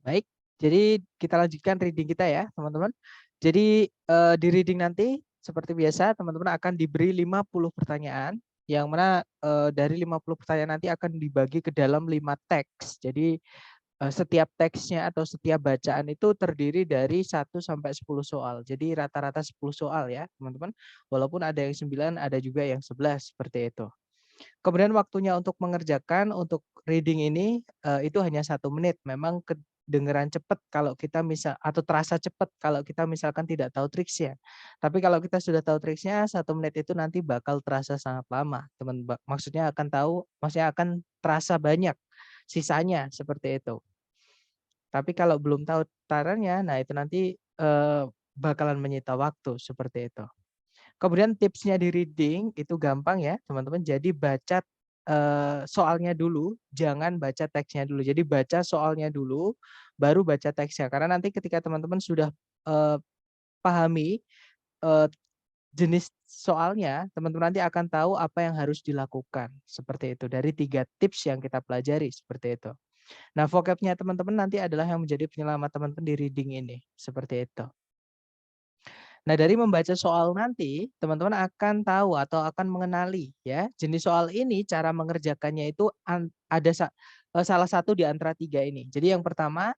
Baik, jadi kita lanjutkan reading kita ya, teman-teman. Jadi di reading nanti seperti biasa teman-teman akan diberi 50 pertanyaan yang mana dari 50 pertanyaan nanti akan dibagi ke dalam 5 teks. Jadi setiap teksnya atau setiap bacaan itu terdiri dari 1 sampai 10 soal. Jadi rata-rata 10 soal ya, teman-teman. Walaupun ada yang 9, ada juga yang 11 seperti itu. Kemudian waktunya untuk mengerjakan untuk reading ini itu hanya 1 menit. Memang kedengeran cepat kalau kita atau terasa cepat kalau kita misalkan tidak tahu triksnya. Tapi kalau kita sudah tahu triksnya 1 menit itu nanti bakal terasa sangat lama. Maksudnya akan tahu, maksudnya akan terasa banyak sisanya seperti itu. Tapi kalau belum tahu caranya, nah itu nanti bakalan menyita waktu seperti itu. Kemudian tipsnya di reading itu gampang ya teman-teman. Jadi baca soalnya dulu, jangan baca teksnya dulu. Jadi baca soalnya dulu, baru baca teksnya. Karena nanti ketika teman-teman sudah pahami jenis soalnya, teman-teman nanti akan tahu apa yang harus dilakukan. Seperti itu. Dari 3 tips yang kita pelajari seperti itu. Nah, vocabnya teman-teman nanti adalah yang menjadi penyelamat teman-teman di reading ini. Seperti itu. Nah, dari membaca soal nanti, teman-teman akan tahu atau akan mengenali ya, jenis soal ini cara mengerjakannya itu ada salah satu di antara 3 ini. Jadi yang pertama,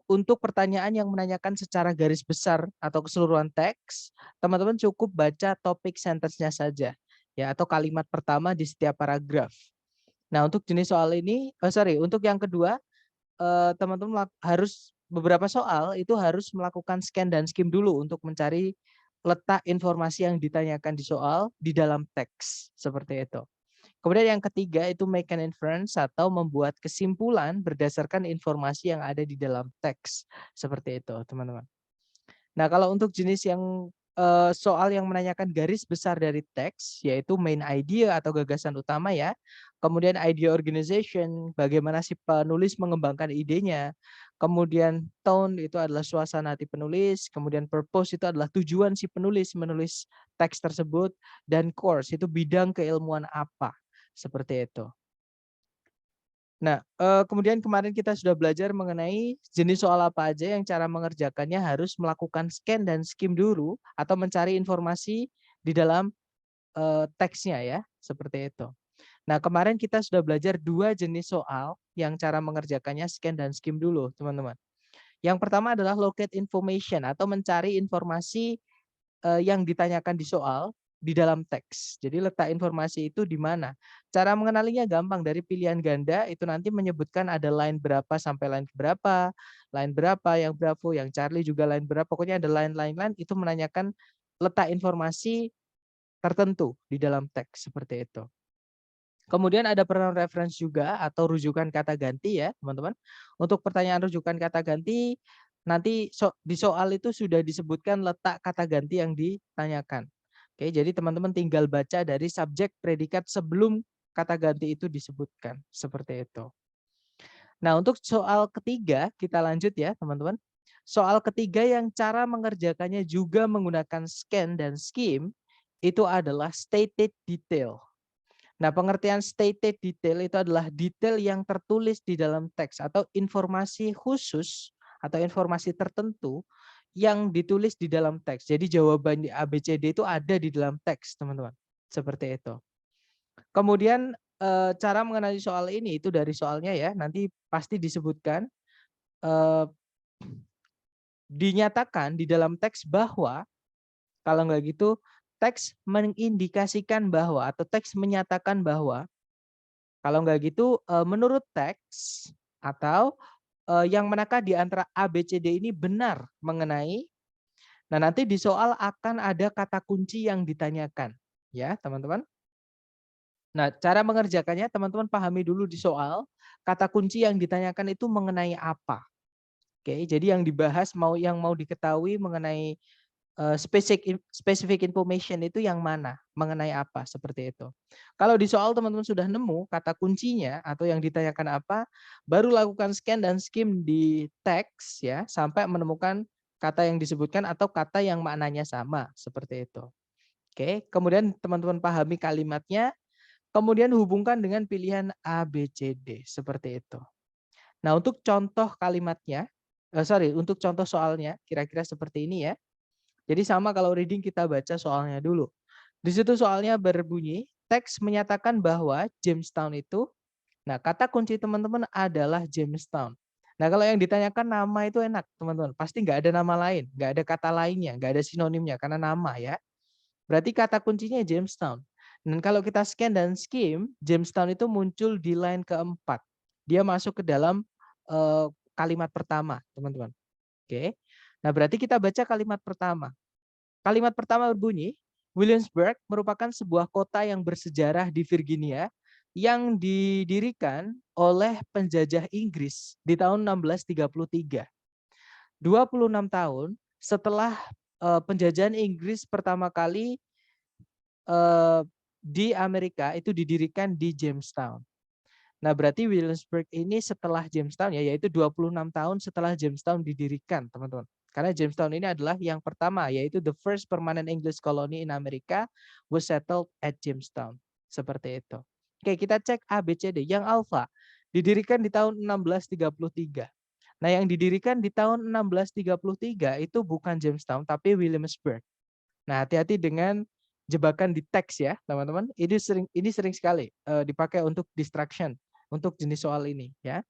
untuk pertanyaan yang menanyakan secara garis besar atau keseluruhan teks, teman-teman cukup baca topik sentence-nya saja ya, atau kalimat pertama di setiap paragraf. Nah, untuk jenis soal ini, untuk yang kedua, teman-teman harus beberapa soal itu harus melakukan scan dan skim dulu untuk mencari letak informasi yang ditanyakan di soal di dalam teks seperti itu. Kemudian yang ketiga itu make an inference atau membuat kesimpulan berdasarkan informasi yang ada di dalam teks seperti itu, teman-teman. Nah, kalau untuk jenis yang soal yang menanyakan garis besar dari teks, yaitu main idea atau gagasan utama ya. Kemudian idea organization, bagaimana si penulis mengembangkan idenya. Kemudian tone itu adalah suasana hati penulis. Kemudian purpose itu adalah tujuan si penulis menulis teks tersebut. Dan course itu bidang keilmuan apa. Seperti itu. Nah, kemudian kemarin kita sudah belajar mengenai jenis soal apa aja yang cara mengerjakannya harus melakukan scan dan skim dulu atau mencari informasi di dalam teksnya ya, seperti itu. Nah, kemarin kita sudah belajar 2 jenis soal yang cara mengerjakannya scan dan skim dulu, teman-teman. Yang pertama adalah locate information atau mencari informasi yang ditanyakan di soal di dalam teks. Jadi letak informasi itu di mana. Cara mengenalinya gampang dari pilihan ganda itu nanti menyebutkan ada line berapa sampai line berapa, yang Bravo, yang Charlie juga line berapa. Pokoknya ada line itu menanyakan letak informasi tertentu di dalam teks seperti itu. Kemudian ada pronoun reference juga atau rujukan kata ganti ya, teman-teman. Untuk pertanyaan rujukan kata ganti nanti di soal itu sudah disebutkan letak kata ganti yang ditanyakan. Oke, jadi teman-teman tinggal baca dari subjek predikat sebelum kata ganti itu disebutkan, seperti itu. Nah, untuk soal ketiga kita lanjut ya, teman-teman. Soal ketiga yang cara mengerjakannya juga menggunakan scan dan skim itu adalah stated detail. Nah, pengertian stated detail itu adalah detail yang tertulis di dalam teks atau informasi khusus atau informasi tertentu yang ditulis di dalam teks. Jadi jawaban di ABCD itu ada di dalam teks, teman-teman. Seperti itu. Kemudian cara mengenali soal ini itu dari soalnya ya, nanti pasti disebutkan dinyatakan di dalam teks bahwa kalau nggak gitu teks mengindikasikan bahwa atau teks menyatakan bahwa kalau nggak gitu, menurut teks atau yang manakah di antara A, B, C, D ini benar mengenai. Nah, nanti di soal akan ada kata kunci yang ditanyakan, ya teman-teman. Nah, cara mengerjakannya teman-teman pahami dulu di soal kata kunci yang ditanyakan itu mengenai apa. Oke, jadi yang dibahas yang mau diketahui mengenai specific information itu yang mana, mengenai apa, seperti itu. Kalau di soal teman-teman sudah nemu kata kuncinya atau yang ditanyakan apa, baru lakukan scan dan skim di teks ya sampai menemukan kata yang disebutkan atau kata yang maknanya sama, seperti itu. Oke, kemudian teman-teman pahami kalimatnya, kemudian hubungkan dengan pilihan A, B, C, D, seperti itu. Nah, untuk contoh kalimatnya, untuk contoh soalnya kira-kira seperti ini ya. Jadi sama kalau reading kita baca soalnya dulu. Di situ soalnya berbunyi, teks menyatakan bahwa Jamestown itu, nah kata kunci teman-teman adalah Jamestown. Nah kalau yang ditanyakan nama itu enak teman-teman, pasti nggak ada nama lain, nggak ada kata lainnya, nggak ada sinonimnya karena nama ya. Berarti kata kuncinya Jamestown. Dan kalau kita scan dan skim, Jamestown itu muncul di line keempat. Dia masuk ke dalam kalimat pertama, teman-teman. Oke. Nah, berarti kita baca kalimat pertama. Kalimat pertama berbunyi, Williamsburg merupakan sebuah kota yang bersejarah di Virginia yang didirikan oleh penjajah Inggris di tahun 1633. 26 tahun setelah penjajahan Inggris pertama kali di Amerika itu didirikan di Jamestown. Nah, berarti Williamsburg ini setelah Jamestown ya, yaitu 26 tahun setelah Jamestown didirikan, teman-teman. Karena Jamestown ini adalah yang pertama, yaitu the first permanent English colony in America was settled at Jamestown. Seperti itu. Oke, kita cek A, B, C, D. Yang alpha didirikan di tahun 1633. Nah, yang didirikan di tahun 1633 itu bukan Jamestown, tapi Williamsburg. Nah, hati-hati dengan jebakan di teks ya, teman-teman. Ini sering sekali dipakai untuk distraction untuk jenis soal ini ya.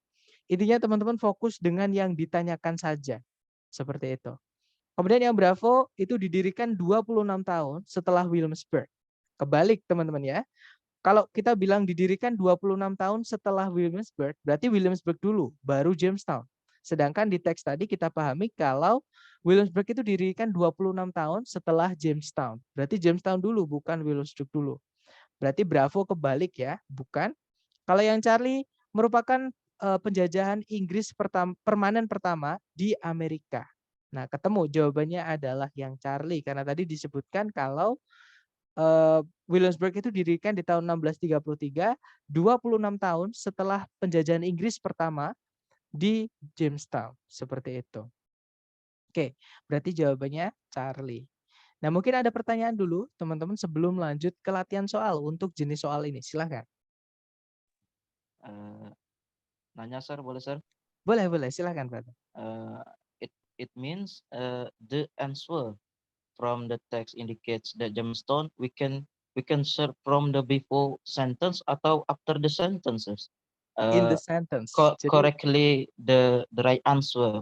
Intinya teman-teman fokus dengan yang ditanyakan saja. Seperti itu. Kemudian yang Bravo itu didirikan 26 tahun setelah Williamsburg. Kebalik teman-teman ya. Kalau kita bilang didirikan 26 tahun setelah Williamsburg, berarti Williamsburg dulu, baru Jamestown. Sedangkan di teks tadi kita pahami kalau Williamsburg itu didirikan 26 tahun setelah Jamestown. Berarti Jamestown dulu, bukan Williamsburg dulu. Berarti Bravo kebalik ya, bukan. Kalau yang Charlie merupakan penjajahan Inggris permanen pertama di Amerika. Nah, ketemu jawabannya adalah yang Charlie karena tadi disebutkan kalau Williamsburg itu didirikan di tahun 1633, 26 tahun setelah penjajahan Inggris pertama di Jamestown. Seperti itu. Oke, berarti jawabannya Charlie. Nah, mungkin ada pertanyaan dulu, teman-teman, sebelum lanjut ke latihan soal untuk jenis soal ini. Silahkan. Nanya, Sir, boleh, Sir? Boleh, boleh. Silahkan, Pak. Uh, it means the answer from the text indicates that Jamestown we can search from the before sentence atau after the sentences. In the sentence. Jadi, Correctly the right answer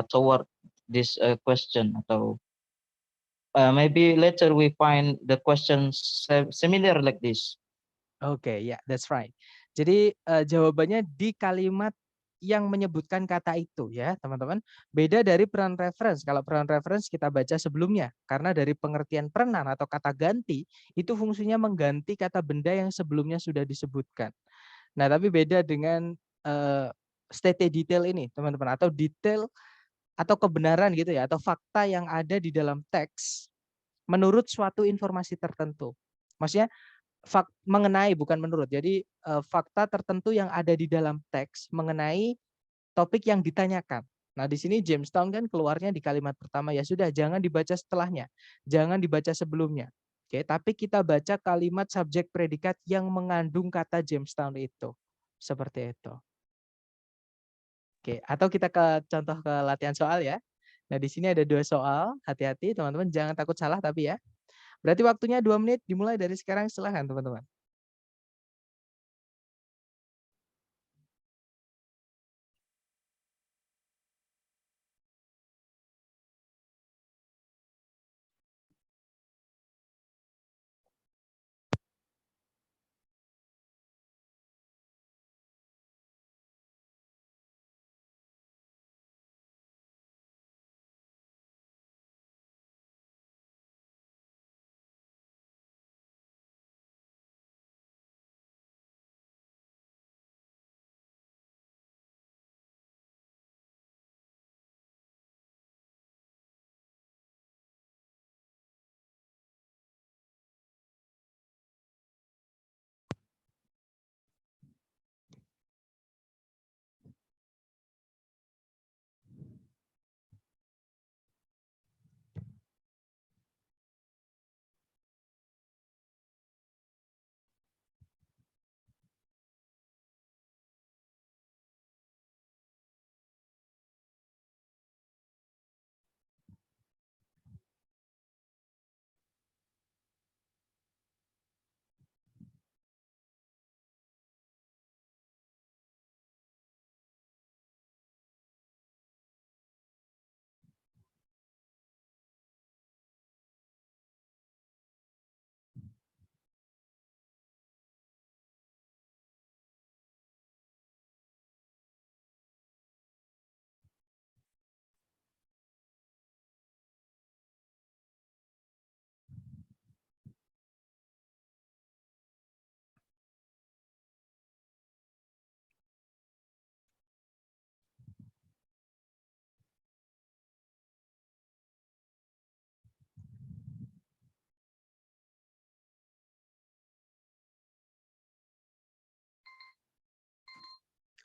toward this question atau maybe later we find the questions similar like this. oke, ya, that's right. Jadi jawabannya di kalimat yang menyebutkan kata itu ya, teman-teman. Beda dari peran reference. Kalau peran reference kita baca sebelumnya. Karena dari pengertian peran atau kata ganti, itu fungsinya mengganti kata benda yang sebelumnya sudah disebutkan. Nah, tapi beda dengan state detail ini, teman-teman, atau detail atau kebenaran gitu ya, atau fakta yang ada di dalam teks menurut suatu informasi tertentu. Maksudnya mengenai bukan menurut. Jadi fakta tertentu yang ada di dalam teks mengenai topik yang ditanyakan. Nah, di sini Jamestown kan keluarnya di kalimat pertama, ya sudah jangan dibaca setelahnya. Jangan dibaca sebelumnya. Oke, tapi kita baca kalimat subjek predikat yang mengandung kata Jamestown itu. Seperti itu. Oke, atau kita ke contoh ke latihan soal ya. Nah, di sini ada 2 soal. Hati-hati teman-teman, jangan takut salah tapi ya. Berarti waktunya 2 menit dimulai dari sekarang, silahkan teman-teman.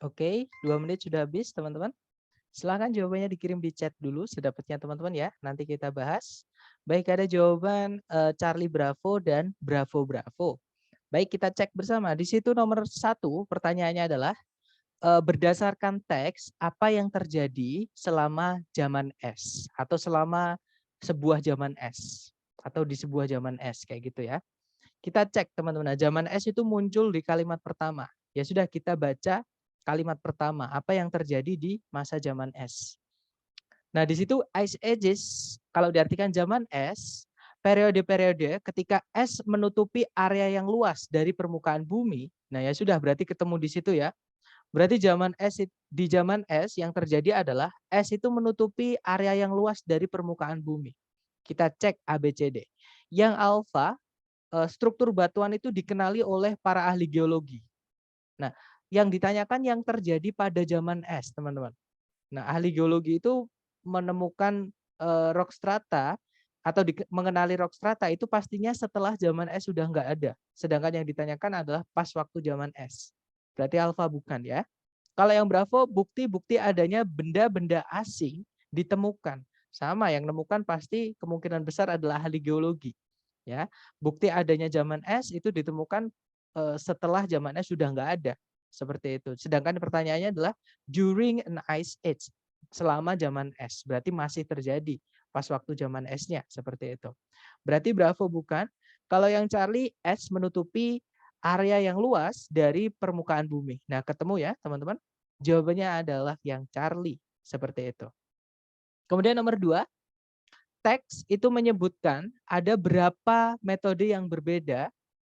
Oke, 2 menit sudah habis teman-teman. Silahkan jawabannya dikirim di chat dulu sedapatnya teman-teman ya. Nanti kita bahas. Baik, ada jawaban Charlie Bravo dan Bravo Bravo. Baik, kita cek bersama. Di situ nomor 1 pertanyaannya adalah berdasarkan teks apa yang terjadi selama zaman es atau selama sebuah zaman es atau di sebuah zaman es kayak gitu ya. Kita cek teman-teman. Nah, zaman es itu muncul di kalimat pertama. Ya sudah kita baca kalimat pertama apa yang terjadi di masa zaman es. Nah, di situ ice ages kalau diartikan zaman es, periode-periode ketika es menutupi area yang luas dari permukaan bumi. Nah, ya sudah berarti ketemu di situ ya. Berarti di zaman es yang terjadi adalah es itu menutupi area yang luas dari permukaan bumi. Kita cek ABCD. Yang alfa, struktur batuan itu dikenali oleh para ahli geologi. Nah, yang ditanyakan yang terjadi pada zaman es, teman-teman. Nah, ahli geologi itu menemukan rock strata atau mengenali rock strata itu pastinya setelah zaman es sudah nggak ada. Sedangkan yang ditanyakan adalah pas waktu zaman es. Berarti alfa bukan ya. Kalau yang Bravo, bukti-bukti adanya benda-benda asing ditemukan. Sama, yang menemukan pasti kemungkinan besar adalah ahli geologi. Ya, bukti adanya zaman es itu ditemukan setelah zaman es sudah nggak ada. Seperti itu. Sedangkan pertanyaannya adalah during an ice age, selama zaman es. Berarti masih terjadi pas waktu zaman esnya, seperti itu. Berarti Bravo bukan. Kalau yang Charlie, es menutupi area yang luas dari permukaan bumi. Nah, ketemu ya, teman-teman. Jawabannya adalah yang Charlie, seperti itu. Kemudian nomor 2, teks itu menyebutkan ada berapa metode yang berbeda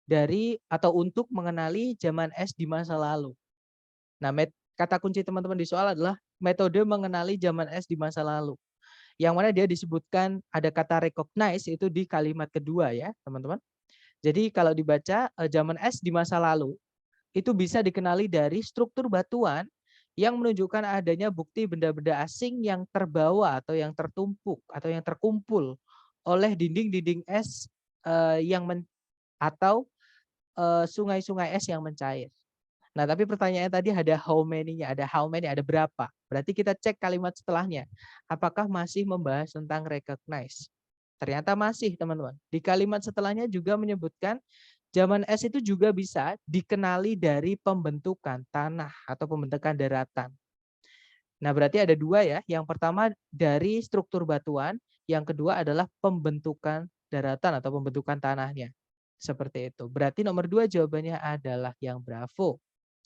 dari atau untuk mengenali zaman es di masa lalu. Nah, kata kunci teman-teman di soal adalah metode mengenali zaman es di masa lalu. Yang mana dia disebutkan ada kata recognize itu di kalimat kedua ya, teman-teman. Jadi kalau dibaca zaman es di masa lalu itu bisa dikenali dari struktur batuan yang menunjukkan adanya bukti benda-benda asing yang terbawa atau yang tertumpuk atau yang terkumpul oleh dinding-dinding es atau sungai-sungai es yang mencair. Nah, tapi pertanyaannya tadi ada how many-nya, ada how many, ada berapa. Berarti kita cek kalimat setelahnya. Apakah masih membahas tentang recognize? Ternyata masih, teman-teman. Di kalimat setelahnya juga menyebutkan zaman es itu juga bisa dikenali dari pembentukan tanah atau pembentukan daratan. Nah, berarti ada 2 ya. Yang pertama dari struktur batuan, yang kedua adalah pembentukan daratan atau pembentukan tanahnya. Seperti itu. Berarti nomor 2 jawabannya adalah yang Bravo.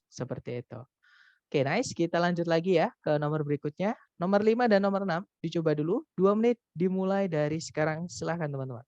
Seperti itu. Oke, nice. Kita lanjut lagi ya ke nomor berikutnya. Nomor 5 dan nomor 6 dicoba dulu. 2 menit dimulai dari sekarang. Silahkan teman-teman.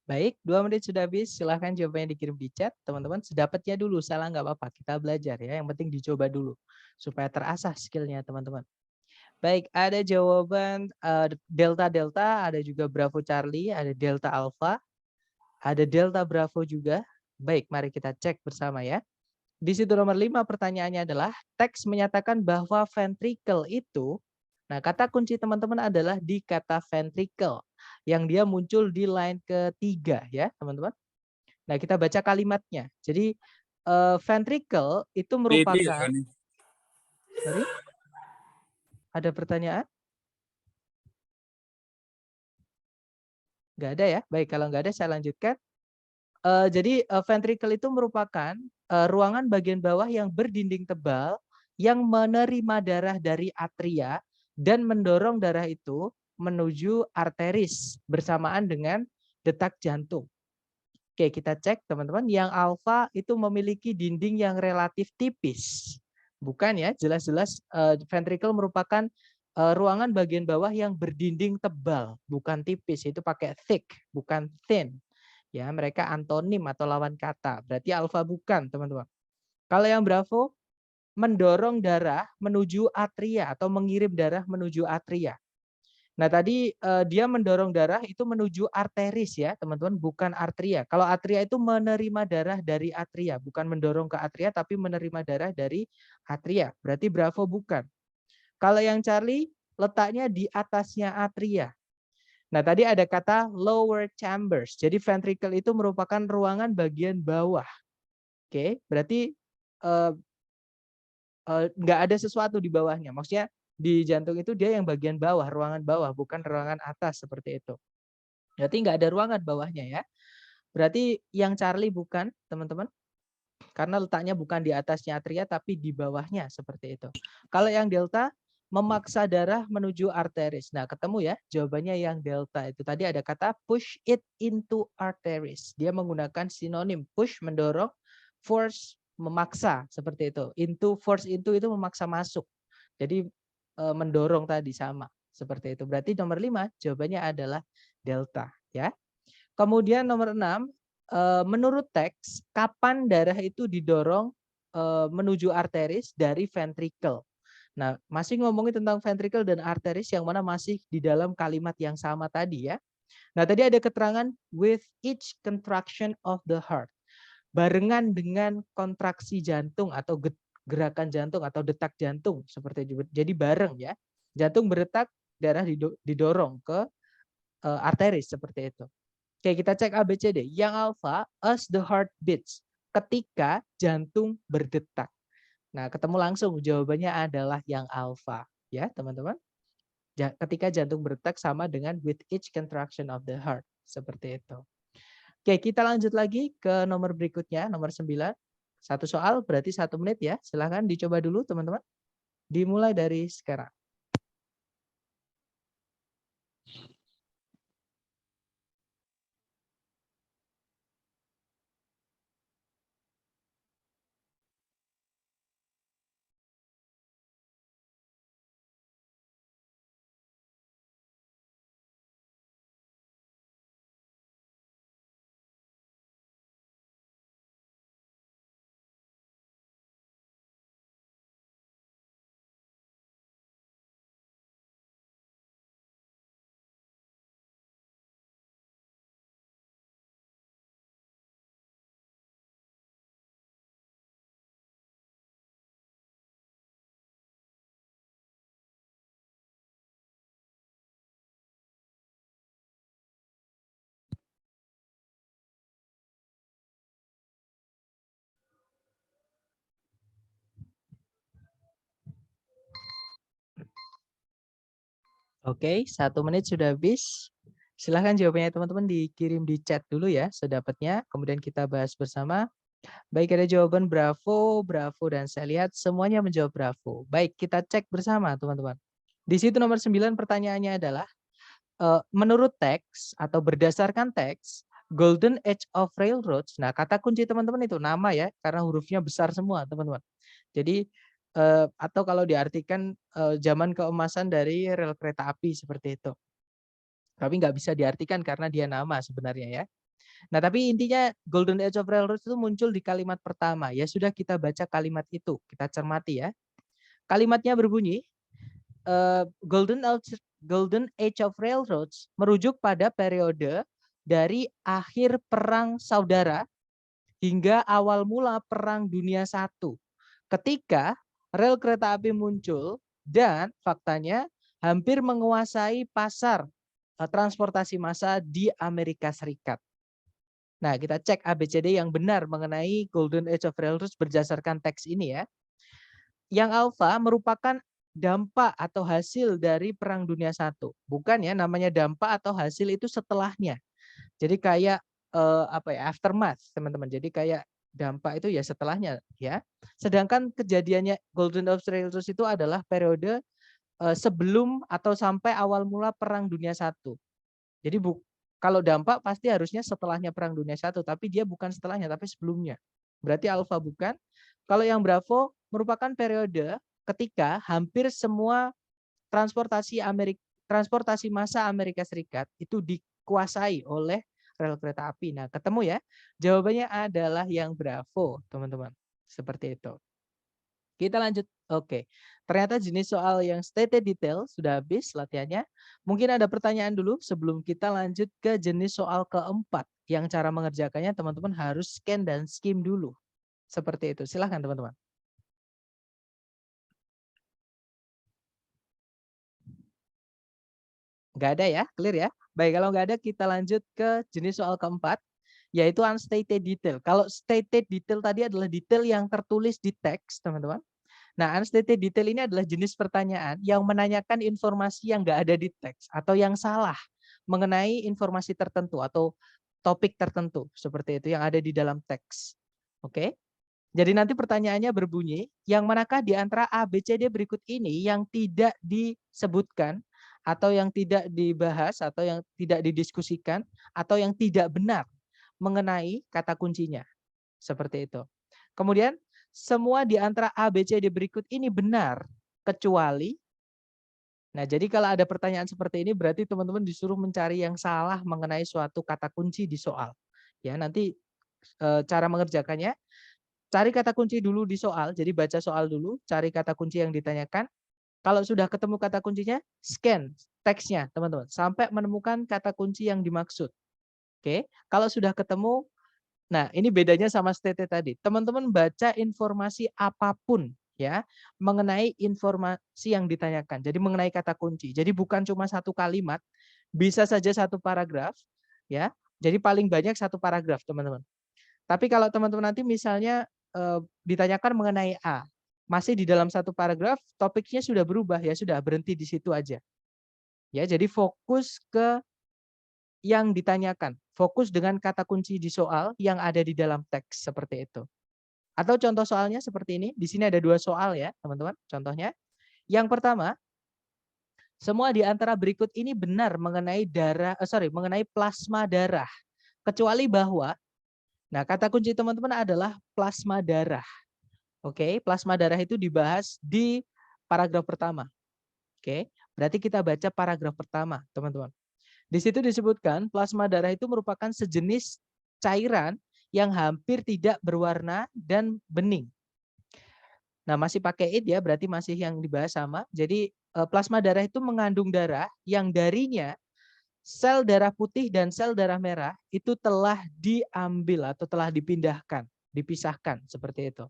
Baik, 2 menit sudah habis. Silahkan jawabannya dikirim di chat. Teman-teman, sedapatnya dulu. Salah nggak apa-apa. Kita belajar ya. Yang penting dicoba dulu. Supaya terasah skillnya teman-teman. Baik, ada jawaban Delta Delta, ada juga Bravo Charlie, ada Delta Alpha, ada Delta Bravo juga. Baik, mari kita cek bersama ya. Di situ nomor 5 pertanyaannya adalah teks menyatakan bahwa ventricle itu, nah kata kunci teman-teman adalah di kata ventricle yang dia muncul di line ketiga ya teman-teman. Nah kita baca kalimatnya. Jadi ventricle itu PD ya merupakan, kan? sorry, ada pertanyaan? Nggak ada ya? Baik, kalau nggak ada saya lanjutkan. Jadi ventricle itu merupakan ruangan bagian bawah yang berdinding tebal yang menerima darah dari atria dan mendorong darah itu menuju arteris bersamaan dengan detak jantung. Oke, kita cek teman-teman. Yang alfa itu memiliki dinding yang relatif tipis. Bukan ya, jelas-jelas ventricle merupakan ruangan bagian bawah yang berdinding tebal, bukan tipis. Itu pakai thick, bukan thin. Ya, mereka antonim atau lawan kata. Berarti alfa bukan, teman-teman. Kalau yang bravo, mendorong darah menuju atria atau mengirim darah menuju atria. Nah, tadi dia mendorong darah itu menuju arteris ya, teman-teman, bukan arteria. Kalau atria itu menerima darah dari atria, bukan mendorong ke atria tapi menerima darah dari atria. Berarti bravo bukan. Kalau yang Charlie letaknya di atasnya atria. Nah, tadi ada kata lower chambers. Jadi ventricle itu merupakan ruangan bagian bawah. Oke, berarti nggak ada sesuatu di bawahnya. Maksudnya di jantung itu dia yang bagian bawah, ruangan bawah, bukan ruangan atas seperti itu. Berarti nggak ada ruangan bawahnya ya. Berarti yang Charlie bukan, teman-teman. Karena letaknya bukan di atasnya atria, tapi di bawahnya seperti itu. Kalau yang delta, memaksa darah menuju arteris. Nah, ketemu ya jawabannya yang delta itu. Tadi ada kata push it into arteris. Dia menggunakan sinonim push mendorong, force memaksa seperti itu. Into force into itu memaksa masuk. Jadi mendorong tadi sama seperti itu. Berarti nomor 5 jawabannya adalah delta ya. Kemudian nomor 6, menurut teks kapan darah itu didorong menuju arteris dari ventricle. Nah, masih ngomongin tentang ventricle dan arteris yang mana masih di dalam kalimat yang sama tadi ya. Nah, tadi ada keterangan with each contraction of the heart. Barengan dengan kontraksi jantung atau gerakan jantung atau detak jantung seperti itu. Jadi bareng ya. Jantung berdetak, darah didorong ke arteris seperti itu. Oke, kita cek ABCD. Yang alfa, as the heart beats. Ketika jantung berdetak. Nah, ketemu langsung jawabannya adalah yang alfa. Ya, teman-teman. Ketika jantung berdetak sama dengan with each contraction of the heart. Seperti itu. Oke, kita lanjut lagi ke nomor berikutnya, nomor 9. Satu soal berarti 1 menit ya. Silahkan dicoba dulu teman-teman. Dimulai dari sekarang. Oke, 1 menit sudah habis. Silahkan jawabannya teman-teman dikirim di chat dulu ya, sedapatnya. Kemudian kita bahas bersama. Baik, ada jawaban bravo, bravo, dan saya lihat semuanya menjawab bravo. Baik, kita cek bersama teman-teman. Di situ nomor 9 pertanyaannya adalah, menurut teks atau berdasarkan teks, Golden Age of Railroads, nah kata kunci teman-teman itu nama ya, karena hurufnya besar semua teman-teman. Jadi, atau kalau diartikan zaman keemasan dari rel kereta api seperti itu. Tapi nggak bisa diartikan karena dia nama sebenarnya ya. Nah, tapi intinya Golden Age of Railroads itu muncul di kalimat pertama. Ya sudah, kita baca kalimat itu, kita cermati ya. Kalimatnya berbunyi, Golden Age of Railroads merujuk pada periode dari akhir Perang Saudara hingga awal mula Perang Dunia I, ketika rel kereta api muncul dan faktanya hampir menguasai pasar transportasi massa di Amerika Serikat. Nah, kita cek ABCD yang benar mengenai Golden Age of Railroads berdasarkan teks ini ya. Yang alfa merupakan dampak atau hasil dari Perang Dunia I. Bukan ya, namanya dampak atau hasil itu setelahnya. Jadi kayak apa ya, aftermath, teman-teman. Jadi kayak dampak itu ya setelahnya ya. Sedangkan kejadiannya Golden Age of Railroads itu adalah periode sebelum atau sampai awal mula Perang Dunia I. Jadi kalau dampak pasti harusnya setelahnya Perang Dunia I, tapi dia bukan setelahnya, tapi sebelumnya. Berarti alfa bukan. Kalau yang Bravo merupakan periode ketika hampir semua transportasi massa Amerika Serikat itu dikuasai oleh rel kereta api. Nah, ketemu ya. Jawabannya adalah yang Bravo, teman-teman. Seperti itu. Kita lanjut. Oke. Ternyata jenis soal yang stated detail sudah habis latihannya. Mungkin ada pertanyaan dulu sebelum kita lanjut ke jenis soal keempat. Yang cara mengerjakannya teman-teman harus scan dan skim dulu. Seperti itu. Silahkan teman-teman. Nggak ada ya? Clear ya? Baik, kalau nggak ada kita lanjut ke jenis soal keempat. Yaitu unstated detail. Kalau stated detail tadi adalah detail yang tertulis di teks, teman-teman. Nah, unstated detail ini adalah jenis pertanyaan yang menanyakan informasi yang nggak ada di teks atau yang salah mengenai informasi tertentu atau topik tertentu seperti itu yang ada di dalam teks. Oke. Jadi nanti pertanyaannya berbunyi, yang manakah di antara A, B, C, D berikut ini yang tidak disebutkan atau yang tidak dibahas atau yang tidak didiskusikan atau yang tidak benar mengenai kata kuncinya. Seperti itu. Kemudian semua di antara A, B, C, D berikut ini benar kecuali. Nah, jadi kalau ada pertanyaan seperti ini berarti teman-teman disuruh mencari yang salah mengenai suatu kata kunci di soal. Ya, nanti cara mengerjakannya, cari kata kunci dulu di soal. Jadi baca soal dulu, cari kata kunci yang ditanyakan. Kalau sudah ketemu kata kuncinya, scan teksnya, teman-teman, sampai menemukan kata kunci yang dimaksud. Oke, kalau sudah ketemu. Nah, ini bedanya sama state tadi. Teman-teman baca informasi apapun ya mengenai informasi yang ditanyakan. Jadi mengenai kata kunci. Jadi bukan cuma satu kalimat, bisa saja satu paragraf ya. Jadi paling banyak satu paragraf, teman-teman. Tapi kalau teman-teman nanti misalnya ditanyakan mengenai A, masih di dalam satu paragraf, topiknya sudah berubah ya, sudah berhenti di situ aja. Ya, jadi fokus ke yang ditanyakan. Fokus dengan kata kunci di soal yang ada di dalam teks seperti itu. Atau contoh soalnya seperti ini. Di sini ada 2 soal ya, teman-teman. Contohnya. Yang pertama, semua di antara berikut ini benar mengenai mengenai plasma darah. Kecuali bahwa, nah kata kunci teman-teman adalah plasma darah. Oke, plasma darah itu dibahas di paragraf pertama. Oke, berarti kita baca paragraf pertama, teman-teman. Di situ disebutkan plasma darah itu merupakan sejenis cairan yang hampir tidak berwarna dan bening. Nah, masih pakai it ya, berarti masih yang dibahas sama. Jadi plasma darah itu mengandung darah yang darinya sel darah putih dan sel darah merah itu telah diambil atau telah dipindahkan, dipisahkan seperti itu.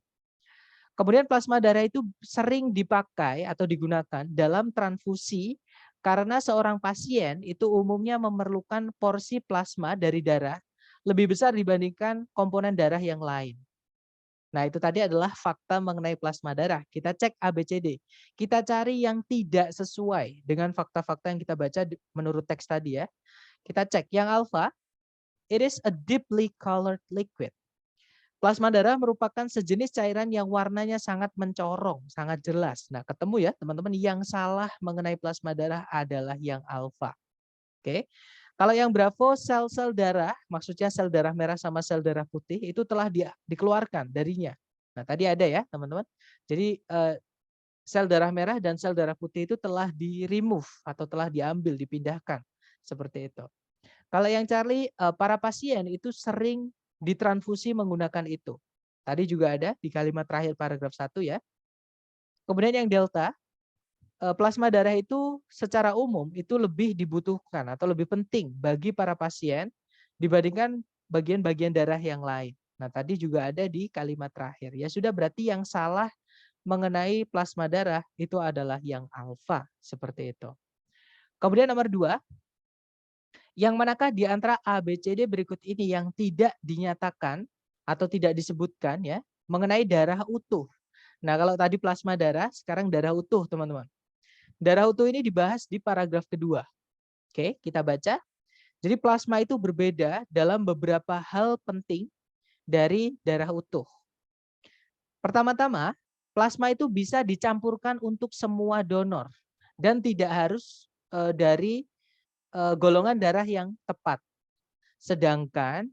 Kemudian plasma darah itu sering dipakai atau digunakan dalam transfusi karena seorang pasien itu umumnya memerlukan porsi plasma dari darah lebih besar dibandingkan komponen darah yang lain. Nah, itu tadi adalah fakta mengenai plasma darah. Kita cek ABCD. Kita cari yang tidak sesuai dengan fakta-fakta yang kita baca menurut teks tadi ya. Kita cek yang alfa, it is a deeply colored liquid. Plasma darah merupakan sejenis cairan yang warnanya sangat mencorong, sangat jelas. Nah, ketemu ya teman-teman, yang salah mengenai plasma darah adalah yang alfa. Oke. Kalau yang Bravo, sel-sel darah, maksudnya sel darah merah sama sel darah putih itu telah dikeluarkan darinya. Nah, tadi ada ya teman-teman. Jadi sel darah merah dan sel darah putih itu telah di-remove atau telah diambil, dipindahkan. Seperti itu. Kalau yang Charlie, para pasien itu sering ditransfusi menggunakan itu. Tadi juga ada di kalimat terakhir paragraf 1 ya. Kemudian yang delta, plasma darah itu secara umum itu lebih dibutuhkan atau lebih penting bagi para pasien dibandingkan bagian-bagian darah yang lain. Nah, tadi juga ada di kalimat terakhir. Ya sudah, berarti yang salah mengenai plasma darah itu adalah yang alfa, seperti itu. Kemudian nomor 2, yang manakah di antara A, B, C, D berikut ini yang tidak dinyatakan atau tidak disebutkan ya mengenai darah utuh. Nah, kalau tadi plasma darah, sekarang darah utuh, teman-teman. Darah utuh ini dibahas di paragraf kedua. Oke, kita baca. Jadi plasma itu berbeda dalam beberapa hal penting dari darah utuh. Pertama-tama, plasma itu bisa dicampurkan untuk semua donor dan tidak harus dari golongan darah yang tepat. Sedangkan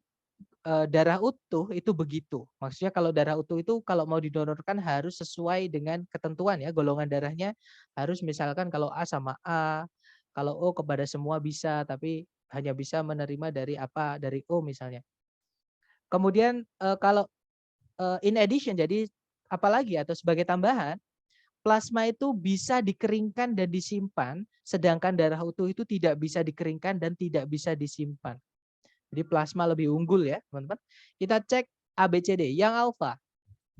darah utuh itu begitu. Maksudnya kalau darah utuh itu kalau mau didonorkan harus sesuai dengan ketentuan ya. Golongan darahnya harus misalkan kalau A sama A, kalau O kepada semua bisa, tapi hanya bisa menerima dari apa, dari O misalnya. Kemudian kalau in addition, jadi apalagi atau sebagai tambahan, plasma itu bisa dikeringkan dan disimpan, sedangkan darah utuh itu tidak bisa dikeringkan dan tidak bisa disimpan. Jadi plasma lebih unggul ya, teman-teman. Kita cek ABCD. Yang alfa,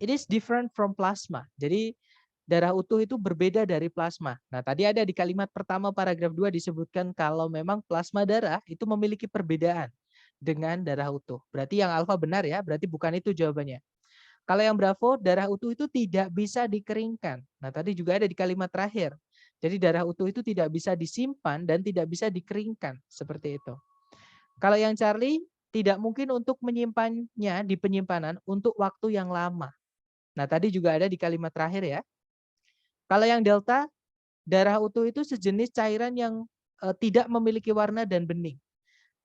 it is different from plasma. Jadi darah utuh itu berbeda dari plasma. Nah, tadi ada di kalimat pertama paragraf 2 disebutkan kalau memang plasma darah itu memiliki perbedaan dengan darah utuh. Berarti yang alfa benar ya, berarti bukan itu jawabannya. Kalau yang bravo, darah utuh itu tidak bisa dikeringkan. Nah, tadi juga ada di kalimat terakhir. Jadi darah utuh itu tidak bisa disimpan dan tidak bisa dikeringkan, seperti itu. Kalau yang Charlie, tidak mungkin untuk menyimpannya di penyimpanan untuk waktu yang lama. Nah, tadi juga ada di kalimat terakhir ya. Kalau yang Delta, darah utuh itu sejenis cairan yang tidak memiliki warna dan bening.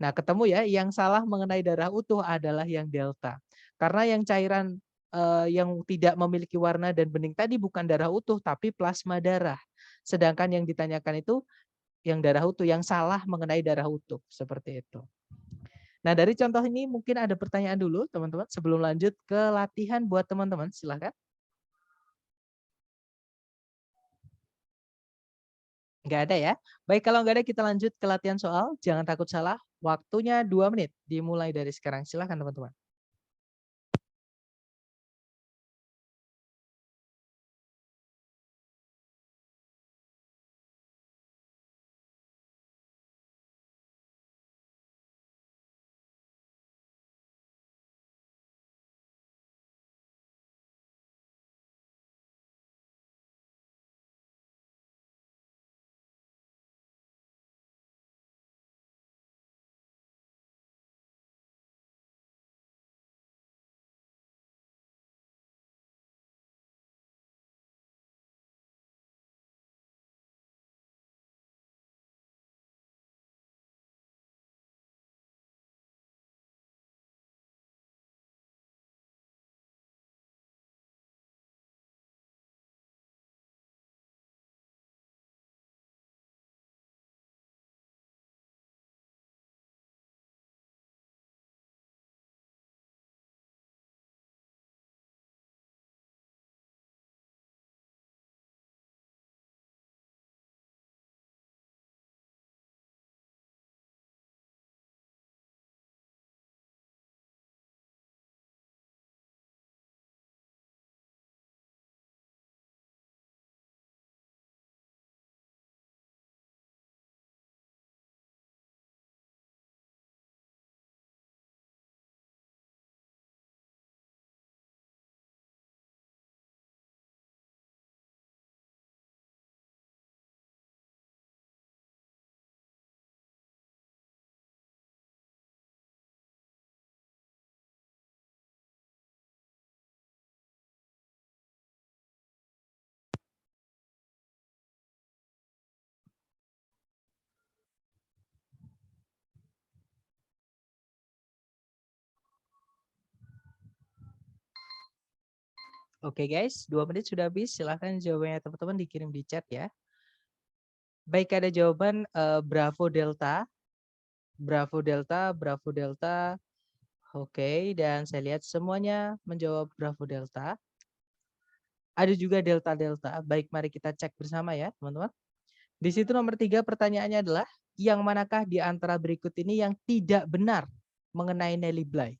Nah, ketemu ya, yang salah mengenai darah utuh adalah yang Delta. Karena yang cairan yang tidak memiliki warna dan bening tadi bukan darah utuh, tapi plasma darah. Sedangkan yang ditanyakan itu yang darah utuh, yang salah mengenai darah utuh. Seperti itu. Nah, dari contoh ini mungkin ada pertanyaan dulu, teman-teman, sebelum lanjut ke latihan buat teman-teman. Silahkan. Nggak ada ya? Baik, kalau nggak ada kita lanjut ke latihan soal. Jangan takut salah. Waktunya 2 menit. Dimulai dari sekarang. Silahkan, teman-teman. Oke guys, 2 menit sudah habis. Silahkan jawabannya teman-teman dikirim di chat ya. Baik, ada jawaban Bravo Delta. Bravo Delta, Bravo Delta. Oke, dan saya lihat semuanya menjawab Bravo Delta. Ada juga Delta Delta. Baik, mari kita cek bersama ya, teman-teman. Di situ nomor 3 pertanyaannya adalah, yang manakah di antara berikut ini yang tidak benar mengenai Nelly Bly?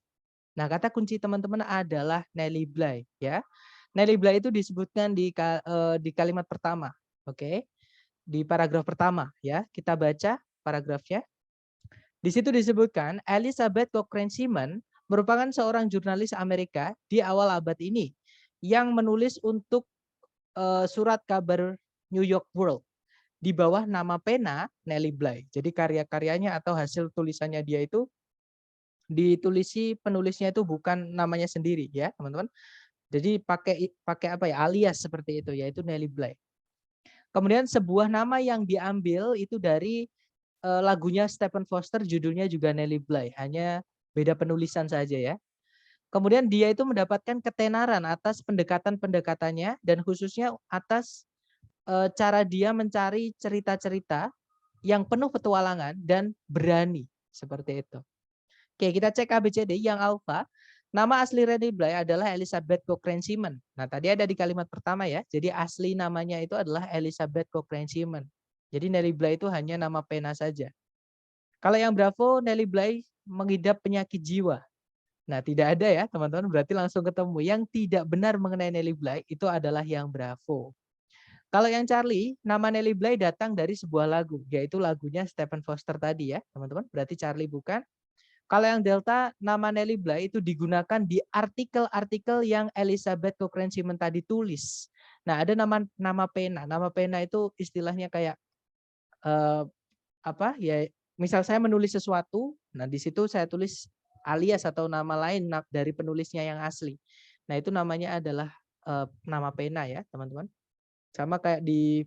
Nah, kata kunci teman-teman adalah Nelly Bly ya. Nelly Bly itu disebutkan di kalimat pertama. Oke. Di paragraf pertama ya. Kita baca paragrafnya. Di situ disebutkan Elizabeth Cochrane Seaman merupakan seorang jurnalis Amerika di awal abad ini yang menulis untuk surat kabar New York World di bawah nama pena Nelly Bly. Jadi karya-karyanya atau hasil tulisannya dia itu ditulisi penulisnya itu bukan namanya sendiri ya, teman-teman. Jadi pakai pakai apa ya? Alias seperti itu yaitu Nelly Bly. Kemudian sebuah nama yang diambil itu dari lagunya Stephen Foster judulnya juga Nelly Bly, hanya beda penulisan saja ya. Kemudian dia itu mendapatkan ketenaran atas pendekatan-pendekatannya dan khususnya atas cara dia mencari cerita-cerita yang penuh petualangan dan berani seperti itu. Oke, kita cek ABCD yang alfa. Nama asli Nelly Bly adalah Elizabeth Cochrane Seaman. Nah, tadi ada di kalimat pertama ya. Jadi asli namanya itu adalah Elizabeth Cochrane Seaman. Jadi Nelly Bly itu hanya nama pena saja. Kalau yang Bravo, Nelly Bly mengidap penyakit jiwa. Nah, tidak ada ya, teman-teman. Berarti langsung ketemu. Yang tidak benar mengenai Nelly Bly itu adalah yang Bravo. Kalau yang Charlie, nama Nelly Bly datang dari sebuah lagu, yaitu lagunya Stephen Foster tadi ya, teman-teman. Berarti Charlie bukan. Kalau yang Delta, nama Nelly Bly itu digunakan di artikel-artikel yang Elizabeth Cochrane Seaman tadi tulis. Nah, ada nama pena. Nama pena itu istilahnya kayak apa ya? Misal saya menulis sesuatu, nah di situ saya tulis alias atau nama lain dari penulisnya yang asli. Nah, itu namanya adalah nama pena ya, teman-teman. Sama kayak di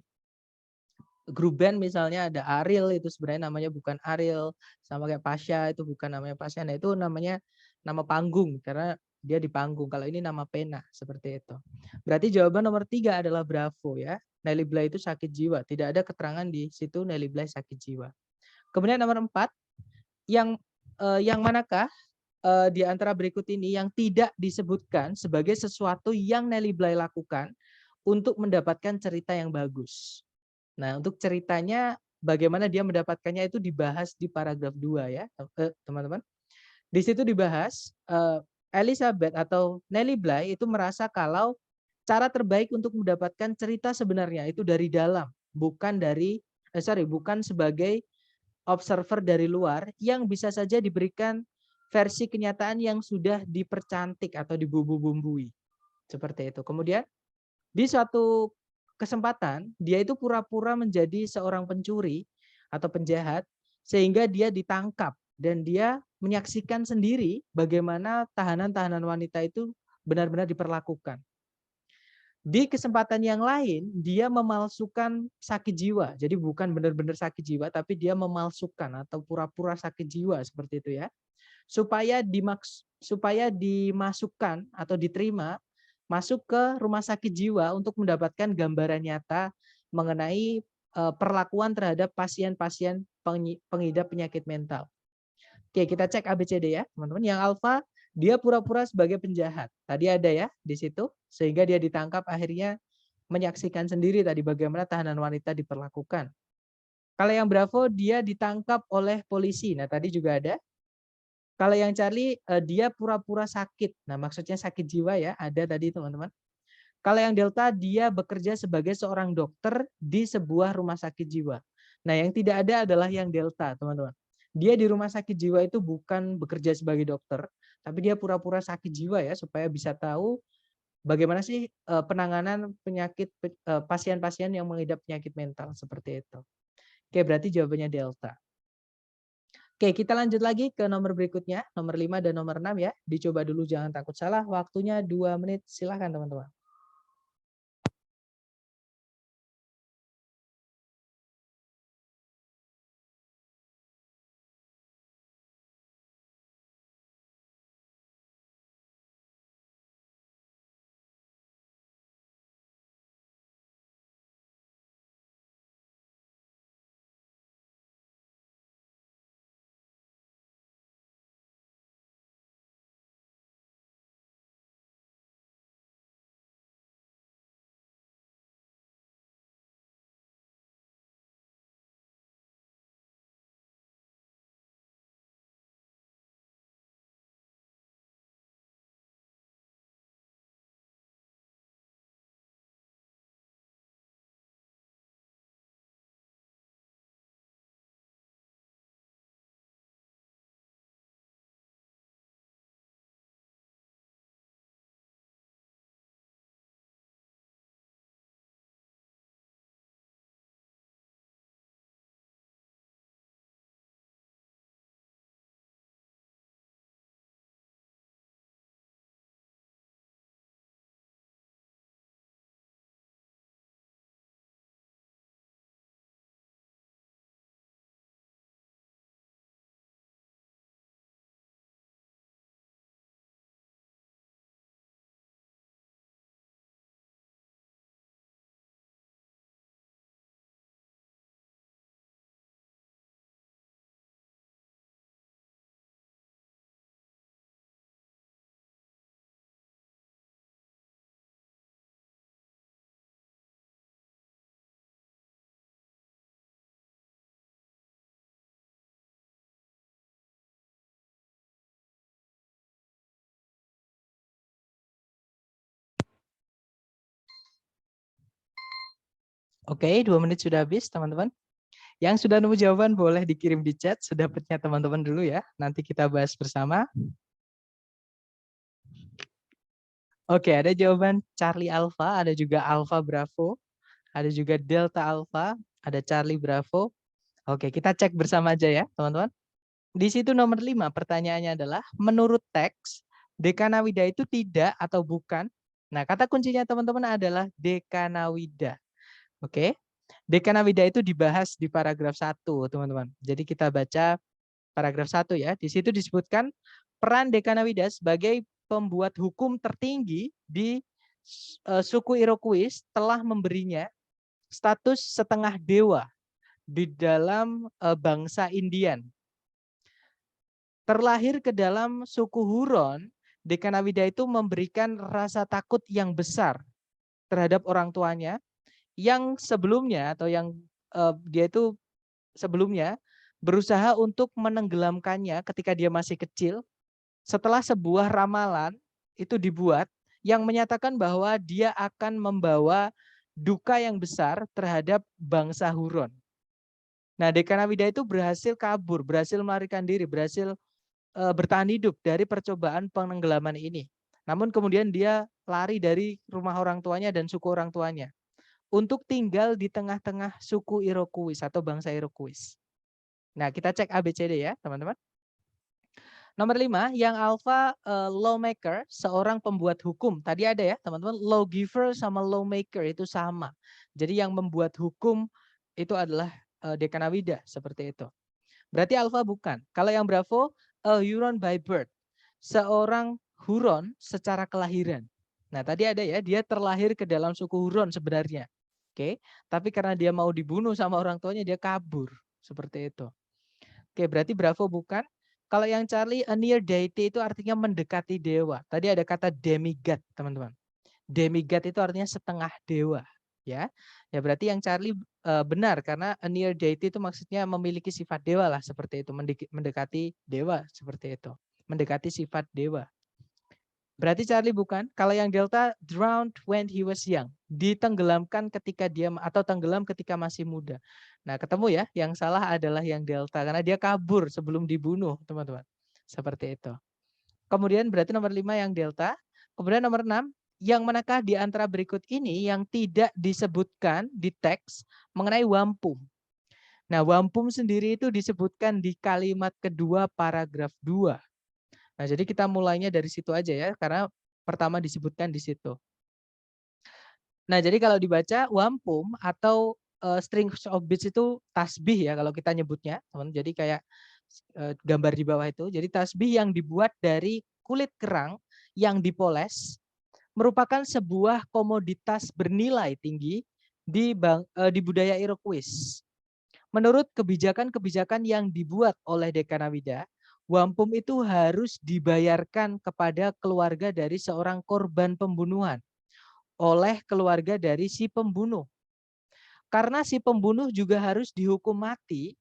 grup band misalnya ada Ariel itu sebenarnya namanya bukan Ariel, sama kayak Pasha itu bukan namanya Pasha. Nah, itu namanya nama panggung karena dia di panggung. Kalau ini nama pena seperti itu. Berarti jawaban nomor 3 adalah Bravo ya. Nelly Bly itu sakit jiwa. Tidak ada keterangan di situ Nelly Bly sakit jiwa. Kemudian nomor 4, yang manakah di antara berikut ini yang tidak disebutkan sebagai sesuatu yang Nelly Bly lakukan untuk mendapatkan cerita yang bagus. Nah, untuk ceritanya bagaimana dia mendapatkannya itu dibahas di paragraf 2 ya, teman-teman. Di situ dibahas Elizabeth atau Nelly Bly itu merasa kalau cara terbaik untuk mendapatkan cerita sebenarnya itu dari dalam, bukan bukan sebagai observer dari luar yang bisa saja diberikan versi kenyataan yang sudah dipercantik atau dibumbu-bumbui. Seperti itu. Kemudian di suatu kesempatan dia itu pura-pura menjadi seorang pencuri atau penjahat sehingga dia ditangkap dan dia menyaksikan sendiri bagaimana tahanan-tahanan wanita itu benar-benar diperlakukan. Di kesempatan yang lain dia memalsukan sakit jiwa. Jadi bukan benar-benar sakit jiwa tapi dia memalsukan atau pura-pura sakit jiwa seperti itu ya. Supaya dimasukkan atau diterima masuk ke rumah sakit jiwa untuk mendapatkan gambaran nyata mengenai perlakuan terhadap pasien-pasien pengidap penyakit mental. Oke, kita cek ABCD ya, teman-teman. Yang alfa, dia pura-pura sebagai penjahat. Tadi ada ya di situ, sehingga dia ditangkap akhirnya menyaksikan sendiri tadi bagaimana tahanan wanita diperlakukan. Kalau yang Bravo, dia ditangkap oleh polisi. Nah, tadi juga ada. Kalau yang Charlie, dia pura-pura sakit. Nah, maksudnya sakit jiwa ya, ada tadi teman-teman. Kalau yang Delta, dia bekerja sebagai seorang dokter di sebuah rumah sakit jiwa. Nah, yang tidak ada adalah yang Delta, teman-teman. Dia di rumah sakit jiwa itu bukan bekerja sebagai dokter, tapi dia pura-pura sakit jiwa ya, supaya bisa tahu bagaimana sih penanganan penyakit pasien-pasien yang mengidap penyakit mental seperti itu. Oke, berarti jawabannya Delta. Oke, kita lanjut lagi ke nomor berikutnya, nomor 5 dan nomor 6 ya. Dicoba dulu jangan takut salah, waktunya 2 menit, silahkan teman-teman. Oke, 2 menit sudah habis, teman-teman. Yang sudah nemu jawaban boleh dikirim di chat sedapatnya teman-teman dulu ya. Nanti kita bahas bersama. Oke, ada jawaban Charlie Alpha, ada juga Alpha Bravo, ada juga Delta Alpha, ada Charlie Bravo. Oke, kita cek bersama aja ya, teman-teman. Di situ nomor 5 pertanyaannya adalah menurut teks Dekanawida itu tidak atau bukan. Nah, kata kuncinya teman-teman adalah Dekanawida. Oke. Dekanawida itu dibahas di paragraf 1, teman-teman. Jadi kita baca paragraf 1 ya. Di situ disebutkan peran Dekanawida sebagai pembuat hukum tertinggi di suku Iroquois telah memberinya status setengah dewa di dalam bangsa Indian. Terlahir ke dalam suku Huron, Dekanawida itu memberikan rasa takut yang besar terhadap orang tuanya yang sebelumnya atau yang dia itu sebelumnya berusaha untuk menenggelamkannya ketika dia masih kecil setelah sebuah ramalan itu dibuat yang menyatakan bahwa dia akan membawa duka yang besar terhadap bangsa Huron. Nah, Dekanawida itu berhasil kabur, berhasil melarikan diri, berhasil bertahan hidup dari percobaan penenggelaman ini. Namun kemudian dia lari dari rumah orang tuanya dan suku orang tuanya untuk tinggal di tengah-tengah suku Iroquois atau bangsa Iroquois. Nah, kita cek ABCD ya, teman-teman. Nomor 5, yang alpha lawmaker, seorang pembuat hukum. Tadi ada ya, teman-teman, lawgiver sama lawmaker itu sama. Jadi yang membuat hukum itu adalah Dekanawida, seperti itu. Berarti alpha bukan. Kalau yang Bravo, a Huron by birth. Seorang Huron secara kelahiran. Nah, tadi ada ya, dia terlahir ke dalam suku Huron sebenarnya. Oke, tapi karena dia mau dibunuh sama orang tuanya, dia kabur. Seperti itu. Oke, berarti Bravo bukan. Kalau yang Charlie, a near deity itu artinya mendekati dewa. Tadi ada kata demigod, teman-teman. Demigod itu artinya setengah dewa. Ya, berarti yang Charlie benar karena a near deity itu maksudnya memiliki sifat dewa lah seperti itu, mendekati dewa seperti itu, mendekati sifat dewa. Berarti Charlie bukan. Kalau yang Delta, drowned when he was young, ditenggelamkan ketika dia atau tenggelam ketika masih muda. Nah, ketemu ya, yang salah adalah yang Delta karena dia kabur sebelum dibunuh, teman-teman. Seperti itu. Kemudian berarti nomor 5 yang Delta. Kemudian nomor 6, yang manakah di antara berikut ini yang tidak disebutkan di teks mengenai wampum? Nah, wampum sendiri itu disebutkan di kalimat kedua paragraf 2. Nah, jadi kita mulainya dari situ aja ya, karena pertama disebutkan di situ. Nah, jadi kalau dibaca wampum atau strings of beads itu tasbih ya kalau kita nyebutnya, teman. Jadi kayak gambar di bawah itu. Jadi tasbih yang dibuat dari kulit kerang yang dipoles merupakan sebuah komoditas bernilai tinggi di budaya Iroquois. Menurut kebijakan-kebijakan yang dibuat oleh Dekanawida, wampum itu harus dibayarkan kepada keluarga dari seorang korban pembunuhan oleh keluarga dari si pembunuh. Karena si pembunuh juga harus dihukum mati,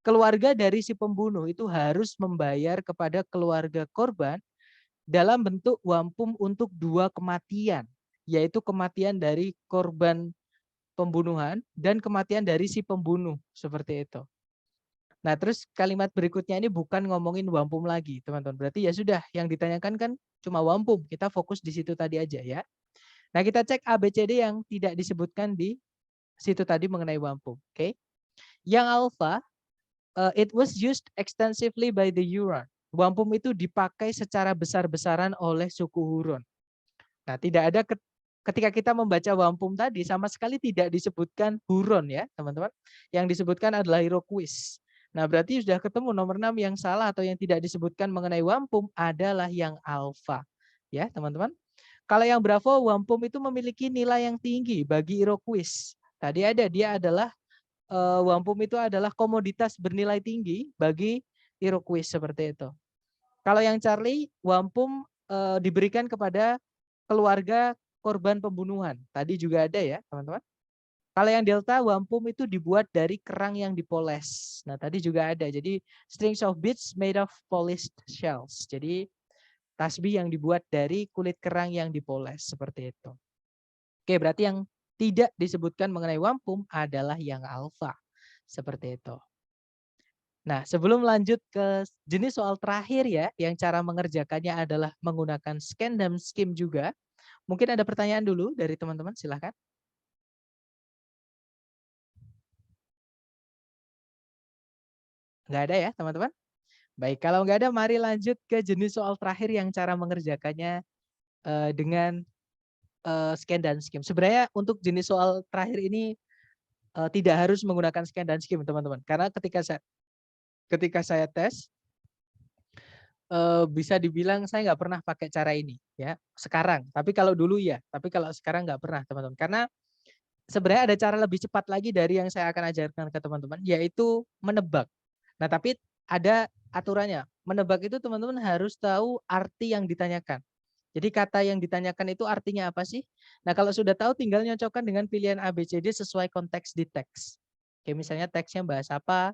keluarga dari si pembunuh itu harus membayar kepada keluarga korban dalam bentuk wampum untuk 2 kematian, yaitu kematian dari korban pembunuhan dan kematian dari si pembunuh, seperti itu. Nah, terus kalimat berikutnya ini bukan ngomongin wampum lagi, teman-teman. Berarti ya sudah, yang ditanyakan kan cuma wampum. Kita fokus di situ tadi aja ya. Nah, kita cek ABCD yang tidak disebutkan di situ tadi mengenai wampum. Oke. Yang alpha, it was used extensively by the Huron. Wampum itu dipakai secara besar-besaran oleh suku Huron. Nah, tidak ada ketika kita membaca wampum tadi sama sekali tidak disebutkan Huron ya, teman-teman. Yang disebutkan adalah Iroquois. Nah, berarti sudah ketemu nomor 6 yang salah atau yang tidak disebutkan mengenai wampum adalah yang alfa. Ya, teman-teman. Kalau yang Bravo, wampum itu memiliki nilai yang tinggi bagi Iroquois. Tadi ada, dia adalah wampum itu adalah komoditas bernilai tinggi bagi Iroquois seperti itu. Kalau yang Charlie, wampum diberikan kepada keluarga korban pembunuhan. Tadi juga ada ya, teman-teman. Kalau yang Delta, wampum itu dibuat dari kerang yang dipoles. Nah, tadi juga ada. Jadi, strings of beads made of polished shells. Jadi, tasbih yang dibuat dari kulit kerang yang dipoles. Seperti itu. Oke, berarti yang tidak disebutkan mengenai wampum adalah yang alfa. Seperti itu. Nah, sebelum lanjut ke jenis soal terakhir ya, yang cara mengerjakannya adalah menggunakan scan dan skim juga. Mungkin ada pertanyaan dulu dari teman-teman, silahkan. Nggak ada ya, teman-teman? Baik, kalau nggak ada, mari lanjut ke jenis soal terakhir yang cara mengerjakannya dengan scan dan skim. Sebenarnya untuk jenis soal terakhir ini tidak harus menggunakan scan dan skim, teman-teman. Karena ketika saya tes, bisa dibilang saya nggak pernah pakai cara ini, ya sekarang. Tapi kalau dulu ya, tapi kalau sekarang nggak pernah, teman-teman. Karena sebenarnya ada cara lebih cepat lagi dari yang saya akan ajarkan ke teman-teman, yaitu menebak. Nah, tapi ada aturannya. Menebak itu teman-teman harus tahu arti yang ditanyakan. Jadi kata yang ditanyakan itu artinya apa sih? Nah, kalau sudah tahu tinggal nyocokkan dengan pilihan A, B, C, D sesuai konteks di teks. Oke, misalnya teksnya bahas apa?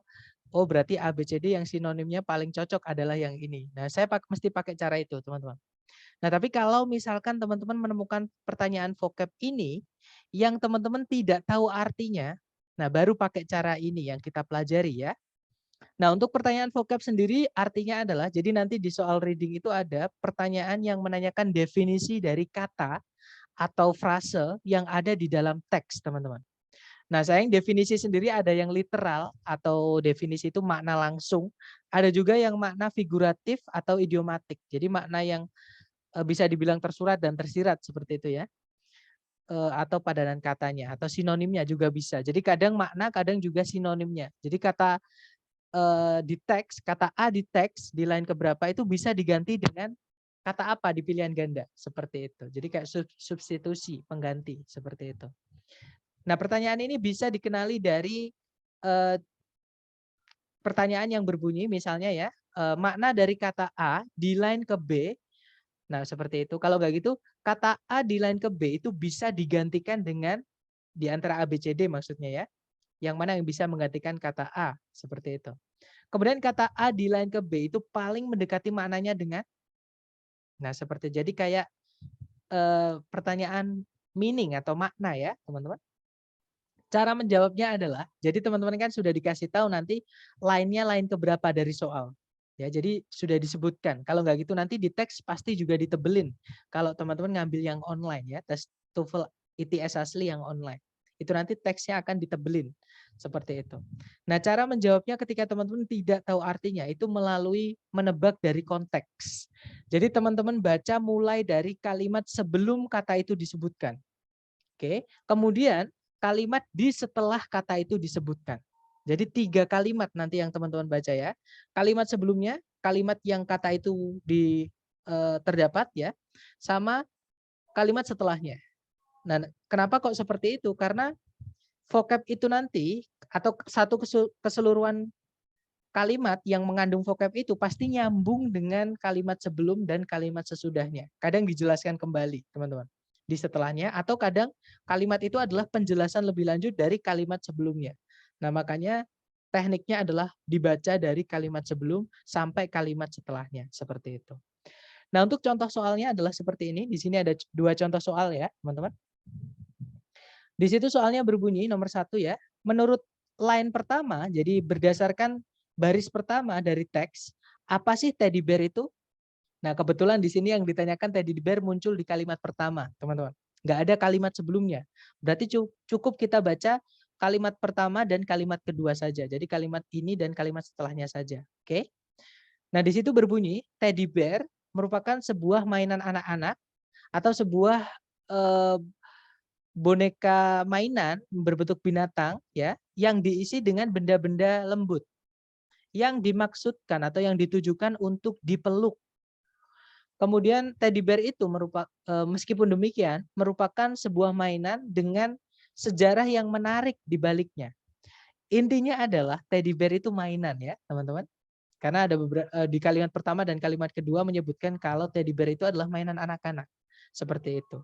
Oh, berarti A, B, C, D yang sinonimnya paling cocok adalah yang ini. Nah, saya mesti pakai cara itu, teman-teman. Nah, tapi kalau misalkan teman-teman menemukan pertanyaan vocab ini yang teman-teman tidak tahu artinya, nah baru pakai cara ini yang kita pelajari ya. Nah, untuk pertanyaan vocab sendiri artinya adalah, jadi nanti di soal reading itu ada pertanyaan yang menanyakan definisi dari kata atau frase yang ada di dalam teks, teman-teman. Nah, sayang definisi sendiri ada yang literal atau definisi itu makna langsung, ada juga yang makna figuratif atau idiomatik. Jadi makna yang bisa dibilang tersurat dan tersirat seperti itu ya. Atau padanan katanya atau sinonimnya juga bisa. Jadi kadang makna, kadang juga sinonimnya. Jadi kata di teks, kata A di teks di line keberapa itu bisa diganti dengan kata apa di pilihan ganda seperti itu. Jadi kayak substitusi, pengganti seperti itu. Nah, pertanyaan ini bisa dikenali dari pertanyaan yang berbunyi misalnya ya, makna dari kata A di line ke B. Nah, seperti itu. Kalau nggak gitu, kata A di line ke B itu bisa digantikan dengan di antara A, B, C, D maksudnya ya. Yang mana yang bisa menggantikan kata A, seperti itu. Kemudian kata A di line ke B itu paling mendekati maknanya dengan, nah seperti jadi kayak pertanyaan meaning atau makna ya teman-teman. Cara menjawabnya adalah, jadi teman-teman kan sudah dikasih tahu nanti line-nya line keberapa dari soal. Ya, jadi sudah disebutkan. Kalau nggak gitu nanti di teks pasti juga ditebelin. Kalau teman-teman ngambil yang online ya, tes TOEFL ITS asli yang online. Itu nanti teksnya akan ditebelin. Seperti itu. Nah, cara menjawabnya ketika teman-teman tidak tahu artinya itu melalui menebak dari konteks. Jadi teman-teman baca mulai dari kalimat sebelum kata itu disebutkan. Oke, kemudian kalimat di setelah kata itu disebutkan. Jadi 3 kalimat nanti yang teman-teman baca ya. Kalimat sebelumnya, kalimat yang kata itu terdapat ya, sama kalimat setelahnya. Nah, kenapa kok seperti itu? Karena vocab itu nanti atau satu keseluruhan kalimat yang mengandung vocab itu pasti nyambung dengan kalimat sebelum dan kalimat sesudahnya. Kadang dijelaskan kembali, teman-teman, di setelahnya, atau kadang kalimat itu adalah penjelasan lebih lanjut dari kalimat sebelumnya. Nah, makanya tekniknya adalah dibaca dari kalimat sebelum sampai kalimat setelahnya, seperti itu. Nah, untuk contoh soalnya adalah seperti ini. Di sini ada 2 contoh soal ya, teman-teman. Di situ soalnya berbunyi nomor 1 ya. Menurut line pertama, jadi berdasarkan baris pertama dari teks, apa sih teddy bear itu? Nah, kebetulan di sini yang ditanyakan teddy bear muncul di kalimat pertama, teman-teman. Nggak ada kalimat sebelumnya. Berarti cukup kita baca kalimat pertama dan kalimat kedua saja. Jadi kalimat ini dan kalimat setelahnya saja. Oke? Nah, di situ berbunyi teddy bear merupakan sebuah mainan anak-anak atau sebuah eh, boneka mainan berbentuk binatang ya yang diisi dengan benda-benda lembut yang dimaksudkan atau yang ditujukan untuk dipeluk. Kemudian teddy bear itu meskipun demikian merupakan sebuah mainan dengan sejarah yang menarik di baliknya. Intinya adalah teddy bear itu mainan ya, teman-teman. Karena ada di kalimat pertama dan kalimat kedua menyebutkan kalau teddy bear itu adalah mainan anak-anak. Seperti itu.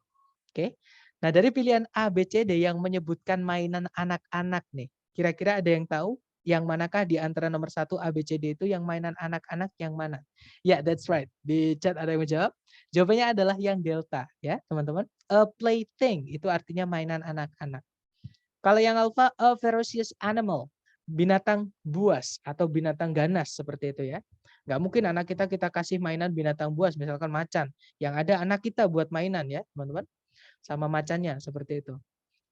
Oke. Nah, dari pilihan A, B, C, D yang menyebutkan mainan anak-anak nih. Kira-kira ada yang tahu Yang manakah di antara nomor 1 A, B, C, D itu yang mainan anak-anak yang mana? Ya, that's right. Di chat ada yang menjawab. Jawabannya adalah yang delta ya, teman-teman. A plaything itu artinya mainan anak-anak. Kalau yang alpha, a ferocious animal, binatang buas atau binatang ganas seperti itu ya. Nggak mungkin anak kita kasih mainan binatang buas, misalkan macan. Yang ada anak kita buat mainan ya, teman-teman. Sama macannya seperti itu.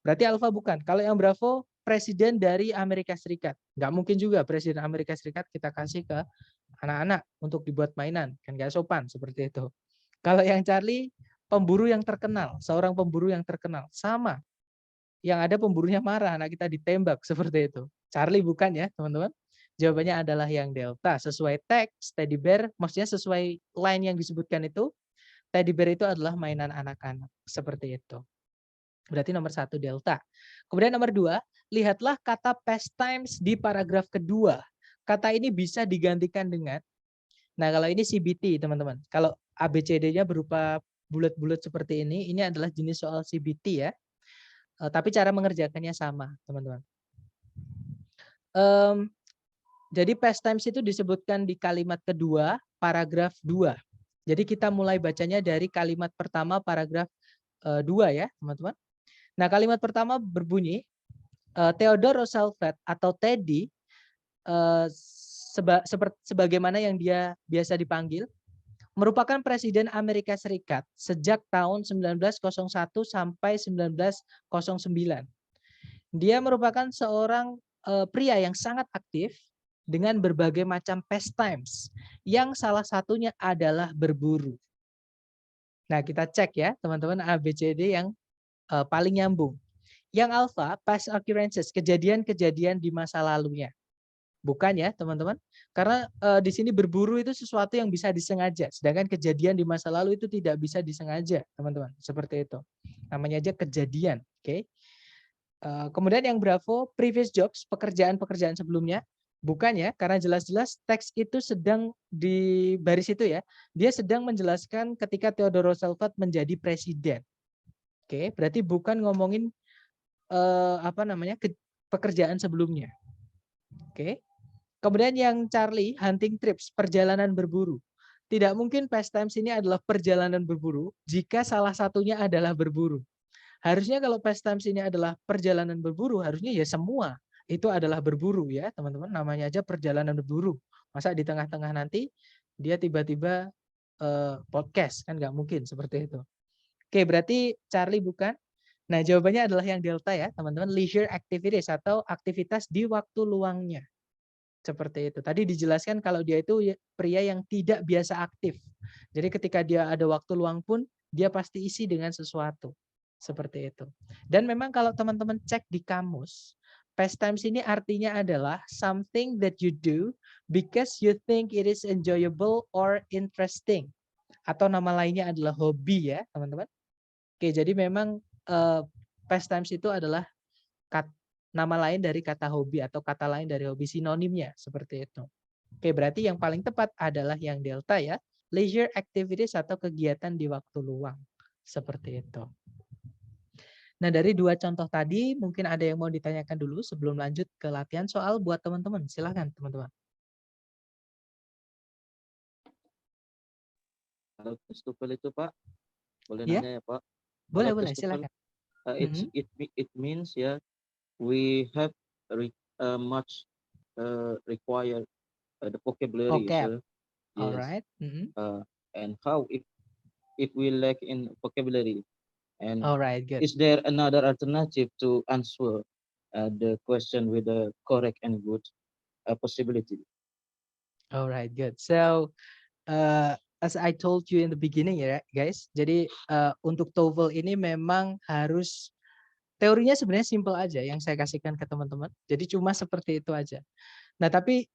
Berarti alpha bukan. Kalau yang bravo, presiden dari Amerika Serikat. Nggak mungkin juga presiden Amerika Serikat kita kasih ke anak-anak untuk dibuat mainan. Kan nggak sopan seperti itu. Kalau yang Charlie, pemburu yang terkenal. Seorang pemburu yang terkenal. Sama. Yang ada pemburunya marah, anak kita ditembak seperti itu. Charlie bukan ya, teman-teman. Jawabannya adalah yang delta. Sesuai teks, teddy bear, maksudnya sesuai line yang disebutkan itu, teddy bear itu adalah mainan anak-anak. Seperti itu. Berarti nomor 1 delta. Kemudian nomor 2, lihatlah kata past times di paragraf kedua. Kata ini bisa digantikan dengan, nah kalau ini CBT teman-teman. Kalau ABCD-nya berupa bulat-bulat seperti ini adalah jenis soal CBT ya. Tapi cara mengerjakannya sama teman-teman. Jadi past times itu disebutkan di kalimat kedua, paragraf 2. Jadi kita mulai bacanya dari kalimat pertama paragraf 2 ya teman-teman. Nah, kalimat pertama berbunyi, Theodore Roosevelt atau Teddy, sebagaimana yang dia biasa dipanggil, merupakan Presiden Amerika Serikat sejak tahun 1901 sampai 1909. Dia merupakan seorang pria yang sangat aktif dengan berbagai macam pastimes, yang salah satunya adalah berburu. Nah, kita cek ya, teman-teman, ABCD yang paling nyambung. Yang alpha, past occurrences, kejadian-kejadian di masa lalunya. Bukan ya, teman-teman. Karena di sini berburu itu sesuatu yang bisa disengaja. Sedangkan kejadian di masa lalu itu tidak bisa disengaja, teman-teman. Seperti itu. Namanya aja kejadian. Oke. Kemudian yang bravo, previous jobs, pekerjaan-pekerjaan sebelumnya. Bukan ya, karena jelas-jelas teks itu sedang di baris itu ya. Dia sedang menjelaskan ketika Theodore Roosevelt menjadi presiden. Oke, berarti bukan ngomongin pekerjaan sebelumnya. Oke. Kemudian yang Charlie, hunting trips, perjalanan berburu. Tidak mungkin pastimes ini adalah perjalanan berburu jika salah satunya adalah berburu. Harusnya kalau pastimes ini adalah perjalanan berburu, harusnya ya semua itu adalah berburu ya, teman-teman. Namanya aja perjalanan berburu. Masa di tengah-tengah nanti dia tiba-tiba podcast, kan nggak mungkin seperti itu. Oke, berarti Charlie bukan. Nah, jawabannya adalah yang delta ya, teman-teman. Leisure activities atau aktivitas di waktu luangnya. Seperti itu. Tadi dijelaskan kalau dia itu pria yang tidak biasa aktif. Jadi ketika dia ada waktu luang pun, dia pasti isi dengan sesuatu. Seperti itu. Dan memang kalau teman-teman cek di kamus, pastimes ini artinya adalah something that you do because you think it is enjoyable or interesting. Atau nama lainnya adalah hobi ya, teman-teman. Oke, jadi memang pastimes itu adalah nama lain dari kata hobi atau kata lain dari hobi, sinonimnya seperti itu. Oke, berarti yang paling tepat adalah yang delta ya, leisure activities atau kegiatan di waktu luang. Seperti itu. Nah, dari dua contoh tadi mungkin ada yang mau ditanyakan dulu sebelum lanjut ke latihan soal buat teman-teman. Silakan teman-teman. Kalau tes TOEFL itu Pak, boleh Iya, nanya ya Pak? Kalau boleh, tes TOEFL, silakan. it means ya, we have much require the vocabulary, Vocab, so yes. alright. And how if we lack in vocabulary, and Alright, good. is there another alternative to answer the question with the correct and good possibility? Alright, good. So, as I told you in the beginning ya guys, jadi untuk TOEFL ini memang harus teorinya sebenarnya simple aja yang saya kasihkan ke teman-teman. Jadi cuma seperti itu aja. Nah, tapi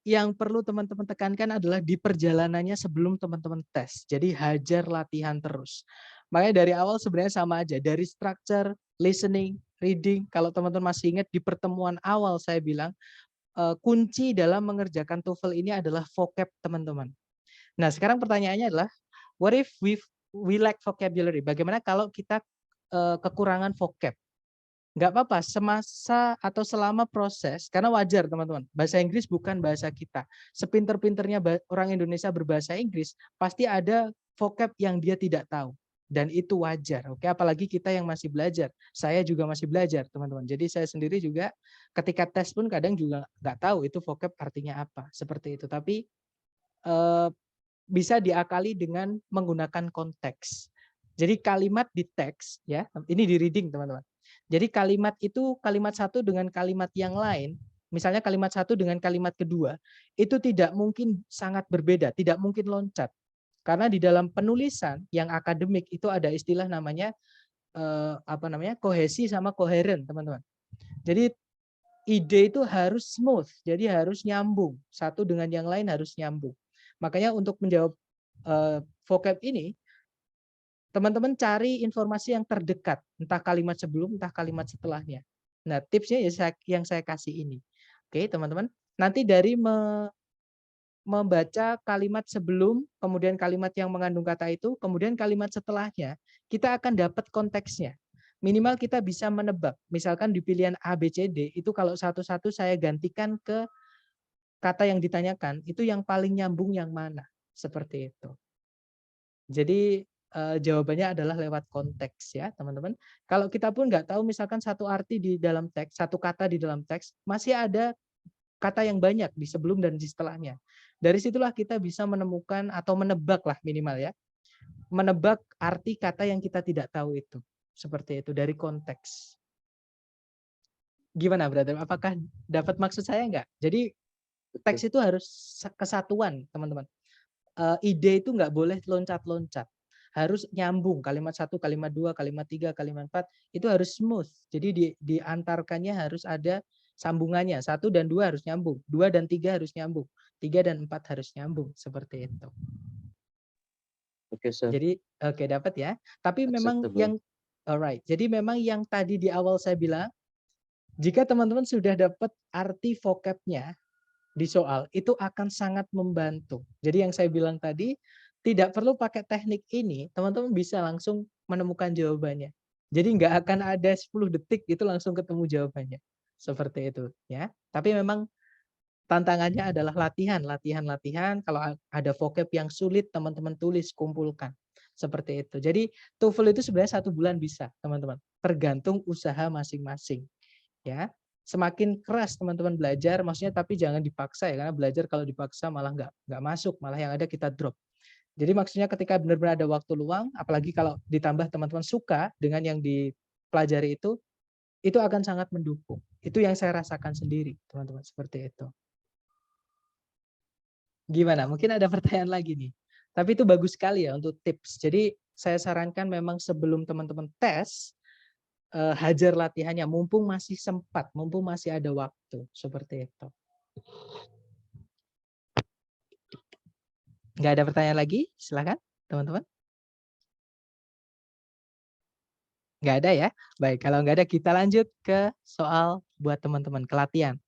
yang perlu teman-teman tekankan adalah di perjalanannya sebelum teman-teman tes. Jadi hajar latihan terus. Makanya dari awal sebenarnya sama aja. Dari structure, listening, reading. Kalau teman-teman masih ingat di pertemuan awal saya bilang, kunci dalam mengerjakan TOEFL ini adalah vocab teman-teman. Nah, sekarang pertanyaannya adalah, what if we lack vocabulary? Bagaimana kalau kita kekurangan vocab? Nggak apa-apa, semasa atau selama proses, karena wajar teman-teman, bahasa Inggris bukan bahasa kita. Sepinter-pinternya orang Indonesia berbahasa Inggris, pasti ada vocab yang dia tidak tahu. Dan itu wajar, oke? Apalagi kita yang masih belajar. Saya juga masih belajar, teman-teman. Jadi saya sendiri juga ketika tes pun kadang juga nggak tahu itu vocab artinya apa, seperti itu. Tapi eh, bisa diakali dengan menggunakan konteks. Jadi kalimat di teks, ya, ini di reading teman-teman. Jadi kalimat itu kalimat satu dengan kalimat yang lain, misalnya kalimat satu dengan kalimat kedua, itu tidak mungkin sangat berbeda, tidak mungkin loncat. Karena di dalam penulisan yang akademik itu ada istilah namanya kohesi sama koheren, teman-teman. Jadi ide itu harus smooth, jadi harus nyambung, satu dengan yang lain harus nyambung. Makanya untuk menjawab vocab ini, teman-teman cari informasi yang terdekat, entah kalimat sebelum, entah kalimat setelahnya. Nah, tipsnya ya yang saya kasih ini. Oke, teman-teman. Nanti dari membaca kalimat sebelum, kemudian kalimat yang mengandung kata itu, kemudian kalimat setelahnya, kita akan dapat konteksnya. Minimal kita bisa menebak. Misalkan di pilihan A, B, C, D, itu kalau satu-satu saya gantikan ke kata yang ditanyakan, itu yang paling nyambung yang mana. Seperti itu. Jadi jawabannya adalah lewat konteks ya teman-teman. Kalau kita pun nggak tahu misalkan satu arti di dalam teks, satu kata di dalam teks, masih ada kata yang banyak di sebelum dan di setelahnya. Dari situlah kita bisa menemukan atau menebak lah minimal ya. Menebak arti kata yang kita tidak tahu itu. Seperti itu dari konteks. Gimana brother? Apakah dapat maksud saya nggak? Jadi Betul. teks itu harus kesatuan teman-teman. Ide itu nggak boleh loncat-loncat. Harus nyambung kalimat satu, kalimat dua, kalimat tiga, kalimat empat itu harus smooth. Jadi diantarkannya harus ada sambungannya. Satu dan dua harus nyambung, dua dan tiga harus nyambung, tiga dan empat harus nyambung seperti itu. Oke, sir. Jadi oke dapat ya. Tapi memang Acceptable. yang alright. Jadi memang yang tadi di awal saya bilang, jika teman-teman sudah dapat arti vocabnya di soal itu akan sangat membantu. Jadi yang saya bilang tadi tidak perlu pakai teknik ini, teman-teman bisa langsung menemukan jawabannya. Jadi nggak akan ada 10 detik itu langsung ketemu jawabannya. Seperti itu ya. Tapi memang tantangannya adalah latihan, latihan, latihan. Kalau ada vocab yang sulit, teman-teman tulis, kumpulkan. Seperti itu. Jadi TOEFL itu sebenarnya 1 bulan bisa, teman-teman. Tergantung usaha masing-masing. Ya, semakin keras teman-teman belajar, maksudnya tapi jangan dipaksa ya, karena belajar kalau dipaksa malah nggak masuk, malah yang ada kita drop. Jadi maksudnya ketika benar-benar ada waktu luang, apalagi kalau ditambah teman-teman suka dengan yang dipelajari itu akan sangat mendukung. Itu yang saya rasakan sendiri, teman-teman, seperti itu. Gimana? Mungkin ada pertanyaan lagi nih. Tapi itu bagus sekali ya untuk tips. Jadi saya sarankan memang sebelum teman-teman tes, hajar latihannya mumpung masih sempat, mumpung masih ada waktu, seperti itu. Nggak ada pertanyaan lagi? Silakan, teman-teman. Nggak ada ya? Baik, kalau nggak ada kita lanjut ke soal buat teman-teman, ke latihan.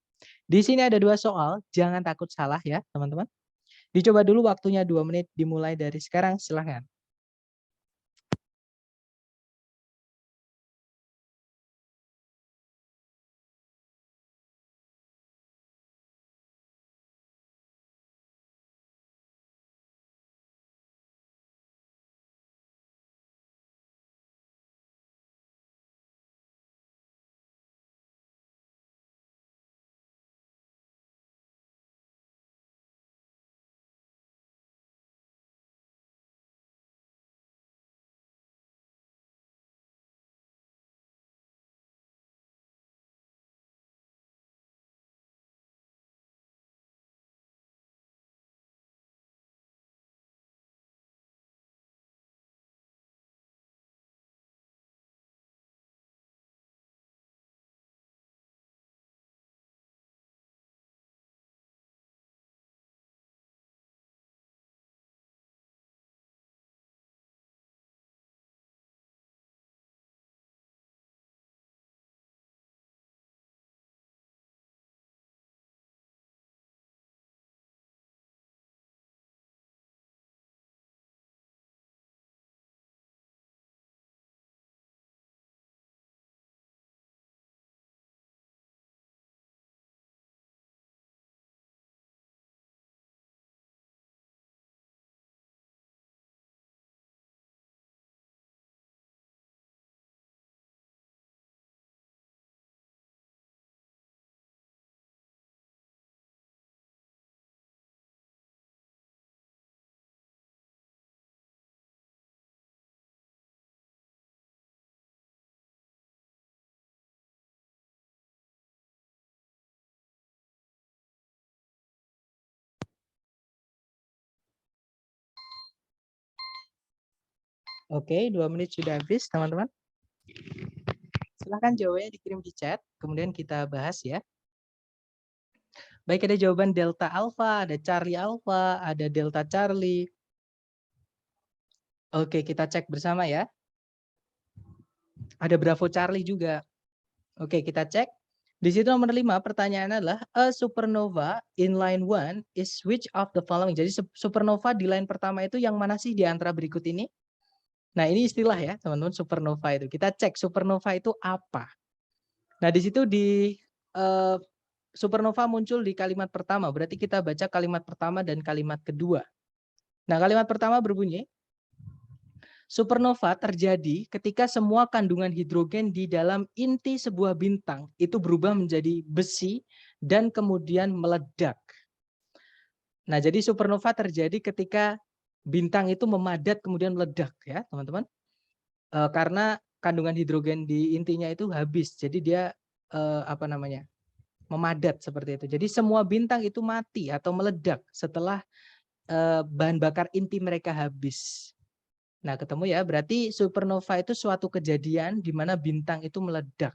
Di sini ada 2 soal, jangan takut salah ya, teman-teman. Dicoba dulu waktunya 2 menit, dimulai dari sekarang, silakan. Oke, 2 menit sudah habis, teman-teman. Silahkan jawabannya dikirim di chat, kemudian kita bahas ya. Baik, ada jawaban Delta Alpha, ada Charlie Alpha, ada Delta Charlie. Oke, kita cek bersama ya. Ada Bravo Charlie juga. Oke, kita cek. Di situ nomor 5 pertanyaannya adalah a supernova in line 1 is which of the following. Jadi supernova di line pertama itu yang mana sih di antara berikut ini? Nah, ini istilah ya, teman-teman, supernova itu. Kita cek supernova itu apa. Nah, di situ di supernova muncul di kalimat pertama, berarti kita baca kalimat pertama dan kalimat kedua. Nah, kalimat pertama berbunyi, supernova terjadi ketika semua kandungan hidrogen di dalam inti sebuah bintang itu berubah menjadi besi dan kemudian meledak. Nah, jadi supernova terjadi ketika bintang itu memadat kemudian meledak ya, teman-teman. Karena kandungan hidrogen di intinya itu habis. Jadi dia apa namanya? Memadat seperti itu. Jadi semua bintang itu mati atau meledak setelah bahan bakar inti mereka habis. Nah, ketemu ya, berarti supernova itu suatu kejadian di mana bintang itu meledak.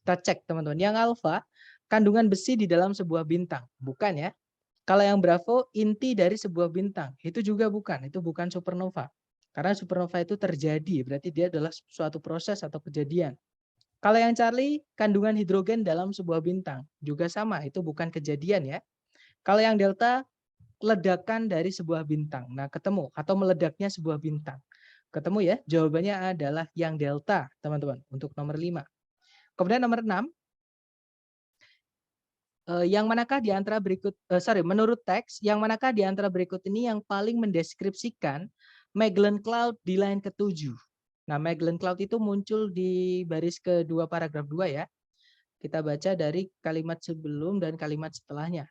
Kita cek teman-teman. Yang alfa, kandungan besi di dalam sebuah bintang. Bukan ya. Kalau yang Bravo, inti dari sebuah bintang. Itu juga bukan. Itu bukan supernova. Karena supernova itu terjadi, berarti dia adalah suatu proses atau kejadian. Kalau yang Charlie, kandungan hidrogen dalam sebuah bintang. Juga sama, itu bukan kejadian ya. Kalau yang Delta, ledakan dari sebuah bintang. Nah, ketemu. Atau meledaknya sebuah bintang. Ketemu ya, jawabannya adalah yang Delta, teman-teman, untuk nomor 5. Kemudian nomor 6, yang manakah di antara berikut, menurut teks, yang manakah di antara berikut ini yang paling mendeskripsikan Magellan Cloud di line ke-7? Nah, Magellan Cloud itu muncul di baris kedua paragraf 2 ya. Kita baca dari kalimat sebelum dan kalimat setelahnya.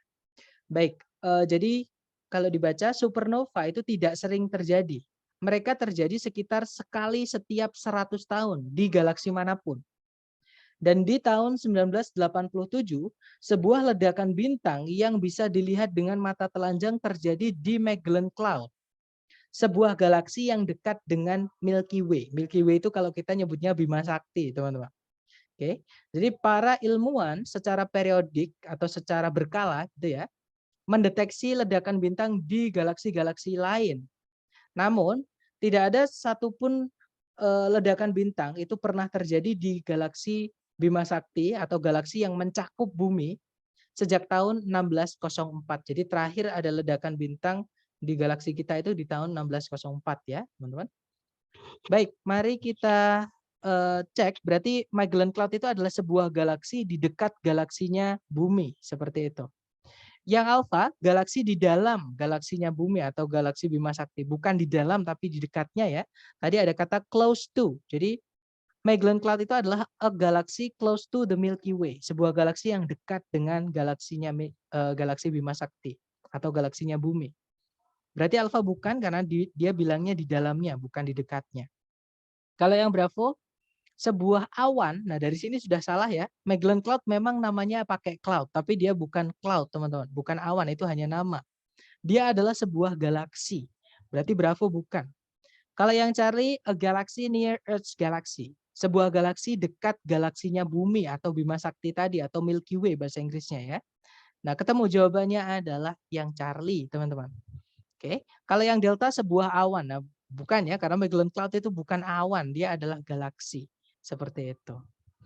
Baik, jadi kalau dibaca supernova itu tidak sering terjadi. Mereka terjadi sekitar sekali setiap 100 tahun di galaksi manapun. Dan di tahun 1987, sebuah ledakan bintang yang bisa dilihat dengan mata telanjang terjadi di Magellan Cloud, sebuah galaksi yang dekat dengan Milky Way. Milky Way itu kalau kita nyebutnya Bima Sakti, teman-teman. Oke, jadi para ilmuwan secara periodik atau secara berkala, gitu ya, mendeteksi ledakan bintang di galaksi-galaksi lain. Namun, tidak ada satupun ledakan bintang itu pernah terjadi di galaksi Bima Sakti atau galaksi yang mencakup bumi sejak tahun 1604. Jadi terakhir ada ledakan bintang di galaksi kita itu di tahun 1604 ya, teman-teman. Baik, mari kita cek. Berarti Magellan Cloud itu adalah sebuah galaksi di dekat galaksinya bumi, seperti itu. Yang alfa, galaksi di dalam galaksinya bumi atau galaksi Bima Sakti. Bukan di dalam tapi di dekatnya ya. Tadi ada kata close to. Jadi Magellan Cloud itu adalah a galaxy close to the Milky Way. Sebuah galaksi yang dekat dengan galaksinya galaksi Bima Sakti atau galaksinya bumi. Berarti alfa bukan karena dia bilangnya di dalamnya, bukan di dekatnya. Kalau yang Bravo, sebuah awan. Nah, dari sini sudah salah ya. Magellan Cloud memang namanya pakai cloud, tapi dia bukan cloud, teman-teman. Bukan awan, itu hanya nama. Dia adalah sebuah galaksi. Berarti Bravo bukan. Kalau yang cari a galaxy near Earth's galaxy. Sebuah galaksi dekat galaksinya bumi atau Bima Sakti tadi atau Milky Way bahasa Inggrisnya ya. Nah, ketemu jawabannya adalah yang Charlie, teman-teman. Oke. Kalau yang Delta sebuah awan. Nah, bukan ya, karena Magellan Cloud itu bukan awan, dia adalah galaksi. Seperti itu.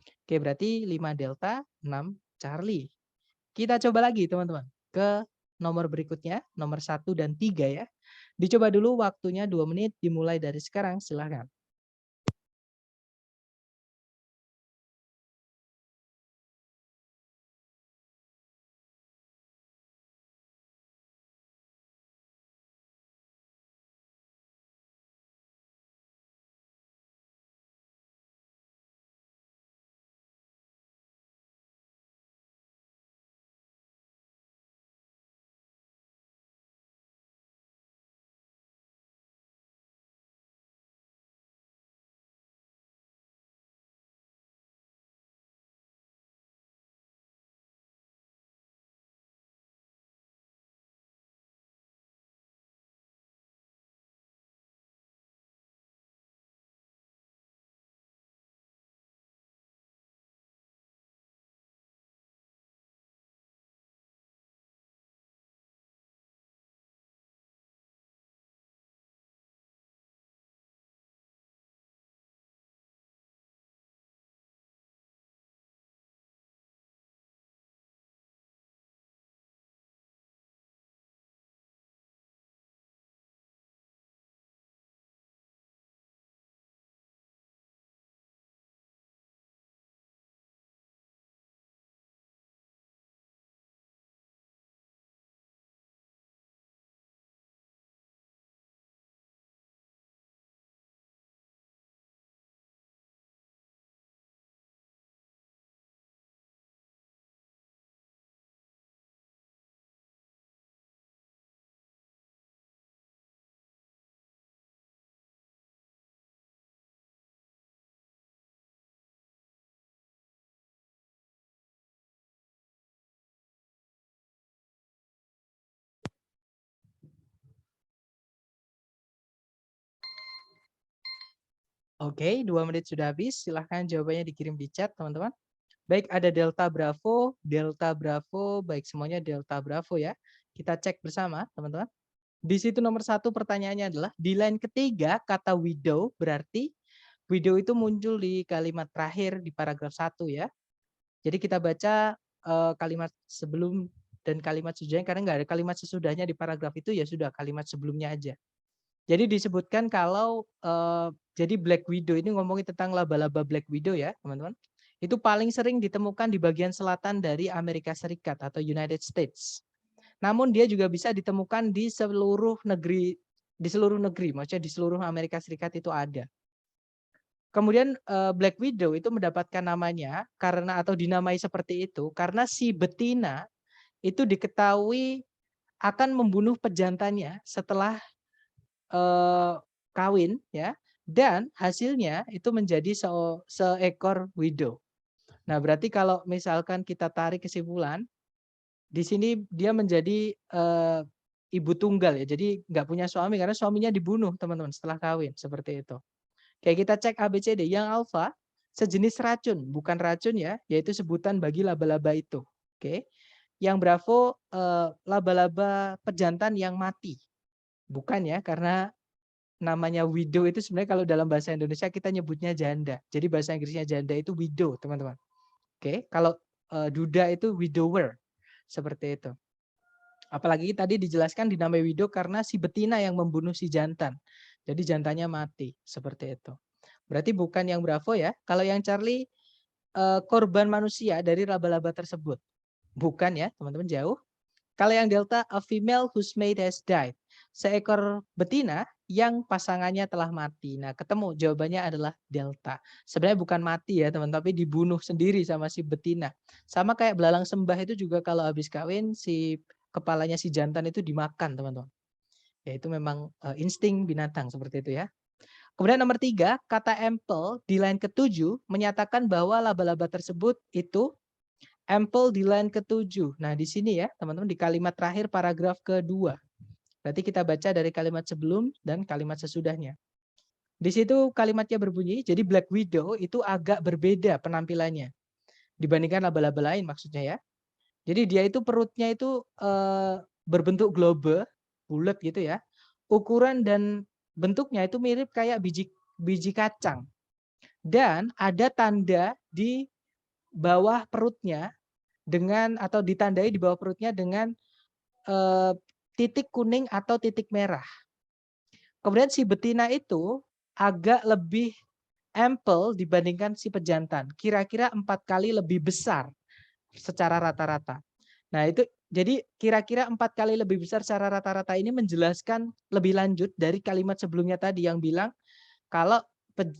Oke, berarti 5 Delta, 6 Charlie. Kita coba lagi teman-teman ke nomor berikutnya, nomor 1 dan 3 ya. Dicoba dulu waktunya 2 menit dimulai dari sekarang, silahkan. Oke, 2 menit sudah habis. Silahkan jawabannya dikirim di chat, teman-teman. Baik, ada Delta Bravo, baik semuanya Delta Bravo ya. Kita cek bersama, teman-teman. Di situ nomor 1 pertanyaannya adalah, di line ketiga kata widow, berarti widow itu muncul di kalimat terakhir di paragraf 1 ya. Jadi kita baca kalimat sebelum dan kalimat sesudahnya, karena nggak ada kalimat sesudahnya di paragraf itu, ya sudah kalimat sebelumnya aja. Jadi disebutkan kalau jadi Black Widow ini ngomongin tentang laba-laba Black Widow ya, teman-teman. Itu paling sering ditemukan di bagian selatan dari Amerika Serikat atau United States. Namun dia juga bisa ditemukan di seluruh negeri, maksudnya di seluruh Amerika Serikat itu ada. Kemudian Black Widow itu mendapatkan namanya karena atau dinamai seperti itu karena si betina itu diketahui akan membunuh pejantannya setelah kawin ya, dan hasilnya itu menjadi seekor widow. Nah, berarti kalau misalkan kita tarik kesimpulan, di sini dia menjadi ibu tunggal ya. Jadi nggak punya suami karena suaminya dibunuh, teman-teman, setelah kawin, seperti itu. Kayak kita cek ABCD, yang alfa sejenis racun, bukan racun ya, yaitu sebutan bagi laba-laba itu. Oke. Yang Bravo laba-laba pejantan yang mati. Bukan ya, karena namanya widow itu sebenarnya kalau dalam bahasa Indonesia kita nyebutnya janda. Jadi bahasa Inggrisnya janda itu widow, teman-teman. Oke, kalau duda itu widower. Seperti itu. Apalagi tadi dijelaskan dinamai widow karena si betina yang membunuh si jantan. Jadi jantannya mati, seperti itu. Berarti bukan yang Bravo ya. Kalau yang Charlie korban manusia dari laba-laba tersebut. Bukan ya, teman-teman, jauh. Kalau yang Delta, a female whose mate has died. Seekor betina yang pasangannya telah mati. Nah, ketemu jawabannya adalah Delta. Sebenarnya bukan mati ya, teman, tapi dibunuh sendiri sama si betina. Sama kayak belalang sembah itu juga kalau habis kawin si kepalanya si jantan itu dimakan, teman-teman. Ya itu memang insting binatang seperti itu ya. Kemudian nomor 3, kata ample di line ke-7 menyatakan bahwa laba-laba tersebut itu ample di line ke-7. Nah, di sini ya, teman-teman, di kalimat terakhir paragraf kedua. Berarti kita baca dari kalimat sebelum dan kalimat sesudahnya. Di situ kalimatnya berbunyi, jadi Black Widow itu agak berbeda penampilannya dibandingkan laba-laba lain maksudnya ya. Jadi dia itu perutnya itu berbentuk globe, bulat gitu ya. Ukuran dan bentuknya itu mirip kayak biji kacang. Dan ada tanda di bawah perutnya dengan atau ditandai di bawah perutnya dengan titik kuning atau titik merah. Kemudian si betina itu agak lebih ample dibandingkan si pejantan. Kira-kira 4 kali lebih besar secara rata-rata. Nah itu jadi kira-kira 4 kali lebih besar secara rata-rata ini menjelaskan lebih lanjut dari kalimat sebelumnya tadi yang bilang kalau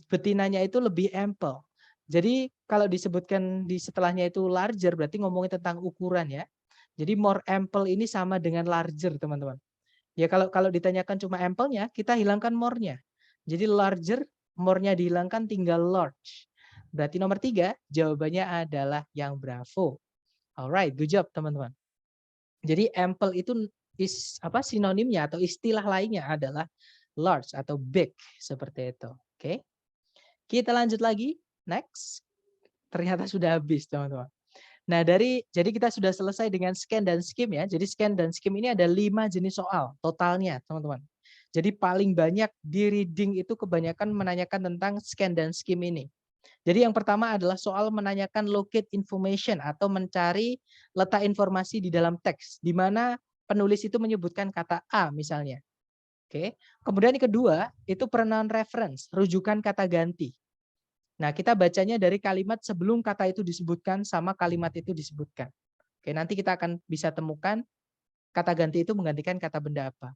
betinanya itu lebih ample. Jadi kalau disebutkan di setelahnya itu larger berarti ngomongin tentang ukuran ya. Jadi more ample ini sama dengan larger, teman-teman. Ya kalau ditanyakan cuma ample-nya, kita hilangkan more-nya. Jadi larger, more-nya dihilangkan tinggal large. Berarti nomor 3 jawabannya adalah yang Bravo. Alright, good job teman-teman. Jadi ample itu sinonimnya atau istilah lainnya adalah large atau big seperti itu. Oke. Kita lanjut lagi. Next. Ternyata sudah habis, teman-teman. Nah, jadi kita sudah selesai dengan scan dan skim ya. Jadi scan dan skim ini ada 5 jenis soal totalnya, teman-teman. Jadi paling banyak di reading itu kebanyakan menanyakan tentang scan dan skim ini. Jadi yang pertama adalah soal menanyakan locate information atau mencari letak informasi di dalam teks, di mana penulis itu menyebutkan kata A misalnya. Oke. Kemudian yang kedua, itu pronoun reference, rujukan kata ganti. Nah, kita bacanya dari kalimat sebelum kata itu disebutkan sama kalimat itu disebutkan. Oke, nanti kita akan bisa temukan kata ganti itu menggantikan kata benda apa.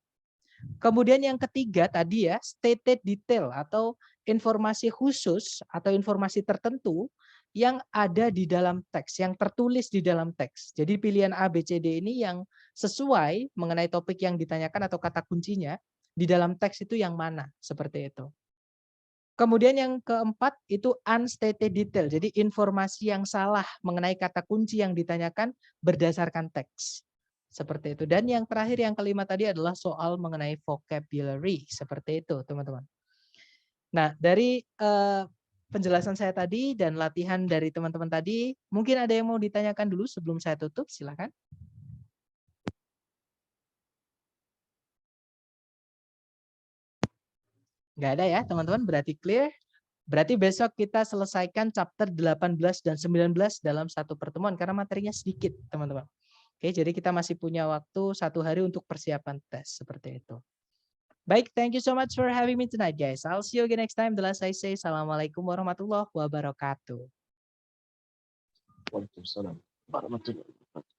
Kemudian yang ketiga tadi ya, stated detail atau informasi khusus atau informasi tertentu yang ada di dalam teks, yang tertulis di dalam teks. Jadi pilihan A, B, C, D ini yang sesuai mengenai topik yang ditanyakan atau kata kuncinya di dalam teks itu yang mana, seperti itu. Kemudian yang keempat itu unstated detail. Jadi informasi yang salah mengenai kata kunci yang ditanyakan berdasarkan teks. Seperti itu. Dan yang terakhir yang kelima tadi adalah soal mengenai vocabulary. Seperti itu, teman-teman. Nah, dari penjelasan saya tadi dan latihan dari teman-teman tadi, mungkin ada yang mau ditanyakan dulu sebelum saya tutup, silakan. Nggak ada ya, teman-teman, berarti clear. Berarti besok kita selesaikan chapter 18 dan 19 dalam satu pertemuan, karena materinya sedikit, teman-teman. Oke, jadi kita masih punya waktu 1 hari untuk persiapan tes, seperti itu. Baik, thank you so much for having me tonight, guys. I'll see you again next time. The last I say, Assalamualaikum warahmatullahi wabarakatuh. Waalaikumsalam warahmatullahi wabarakatuh.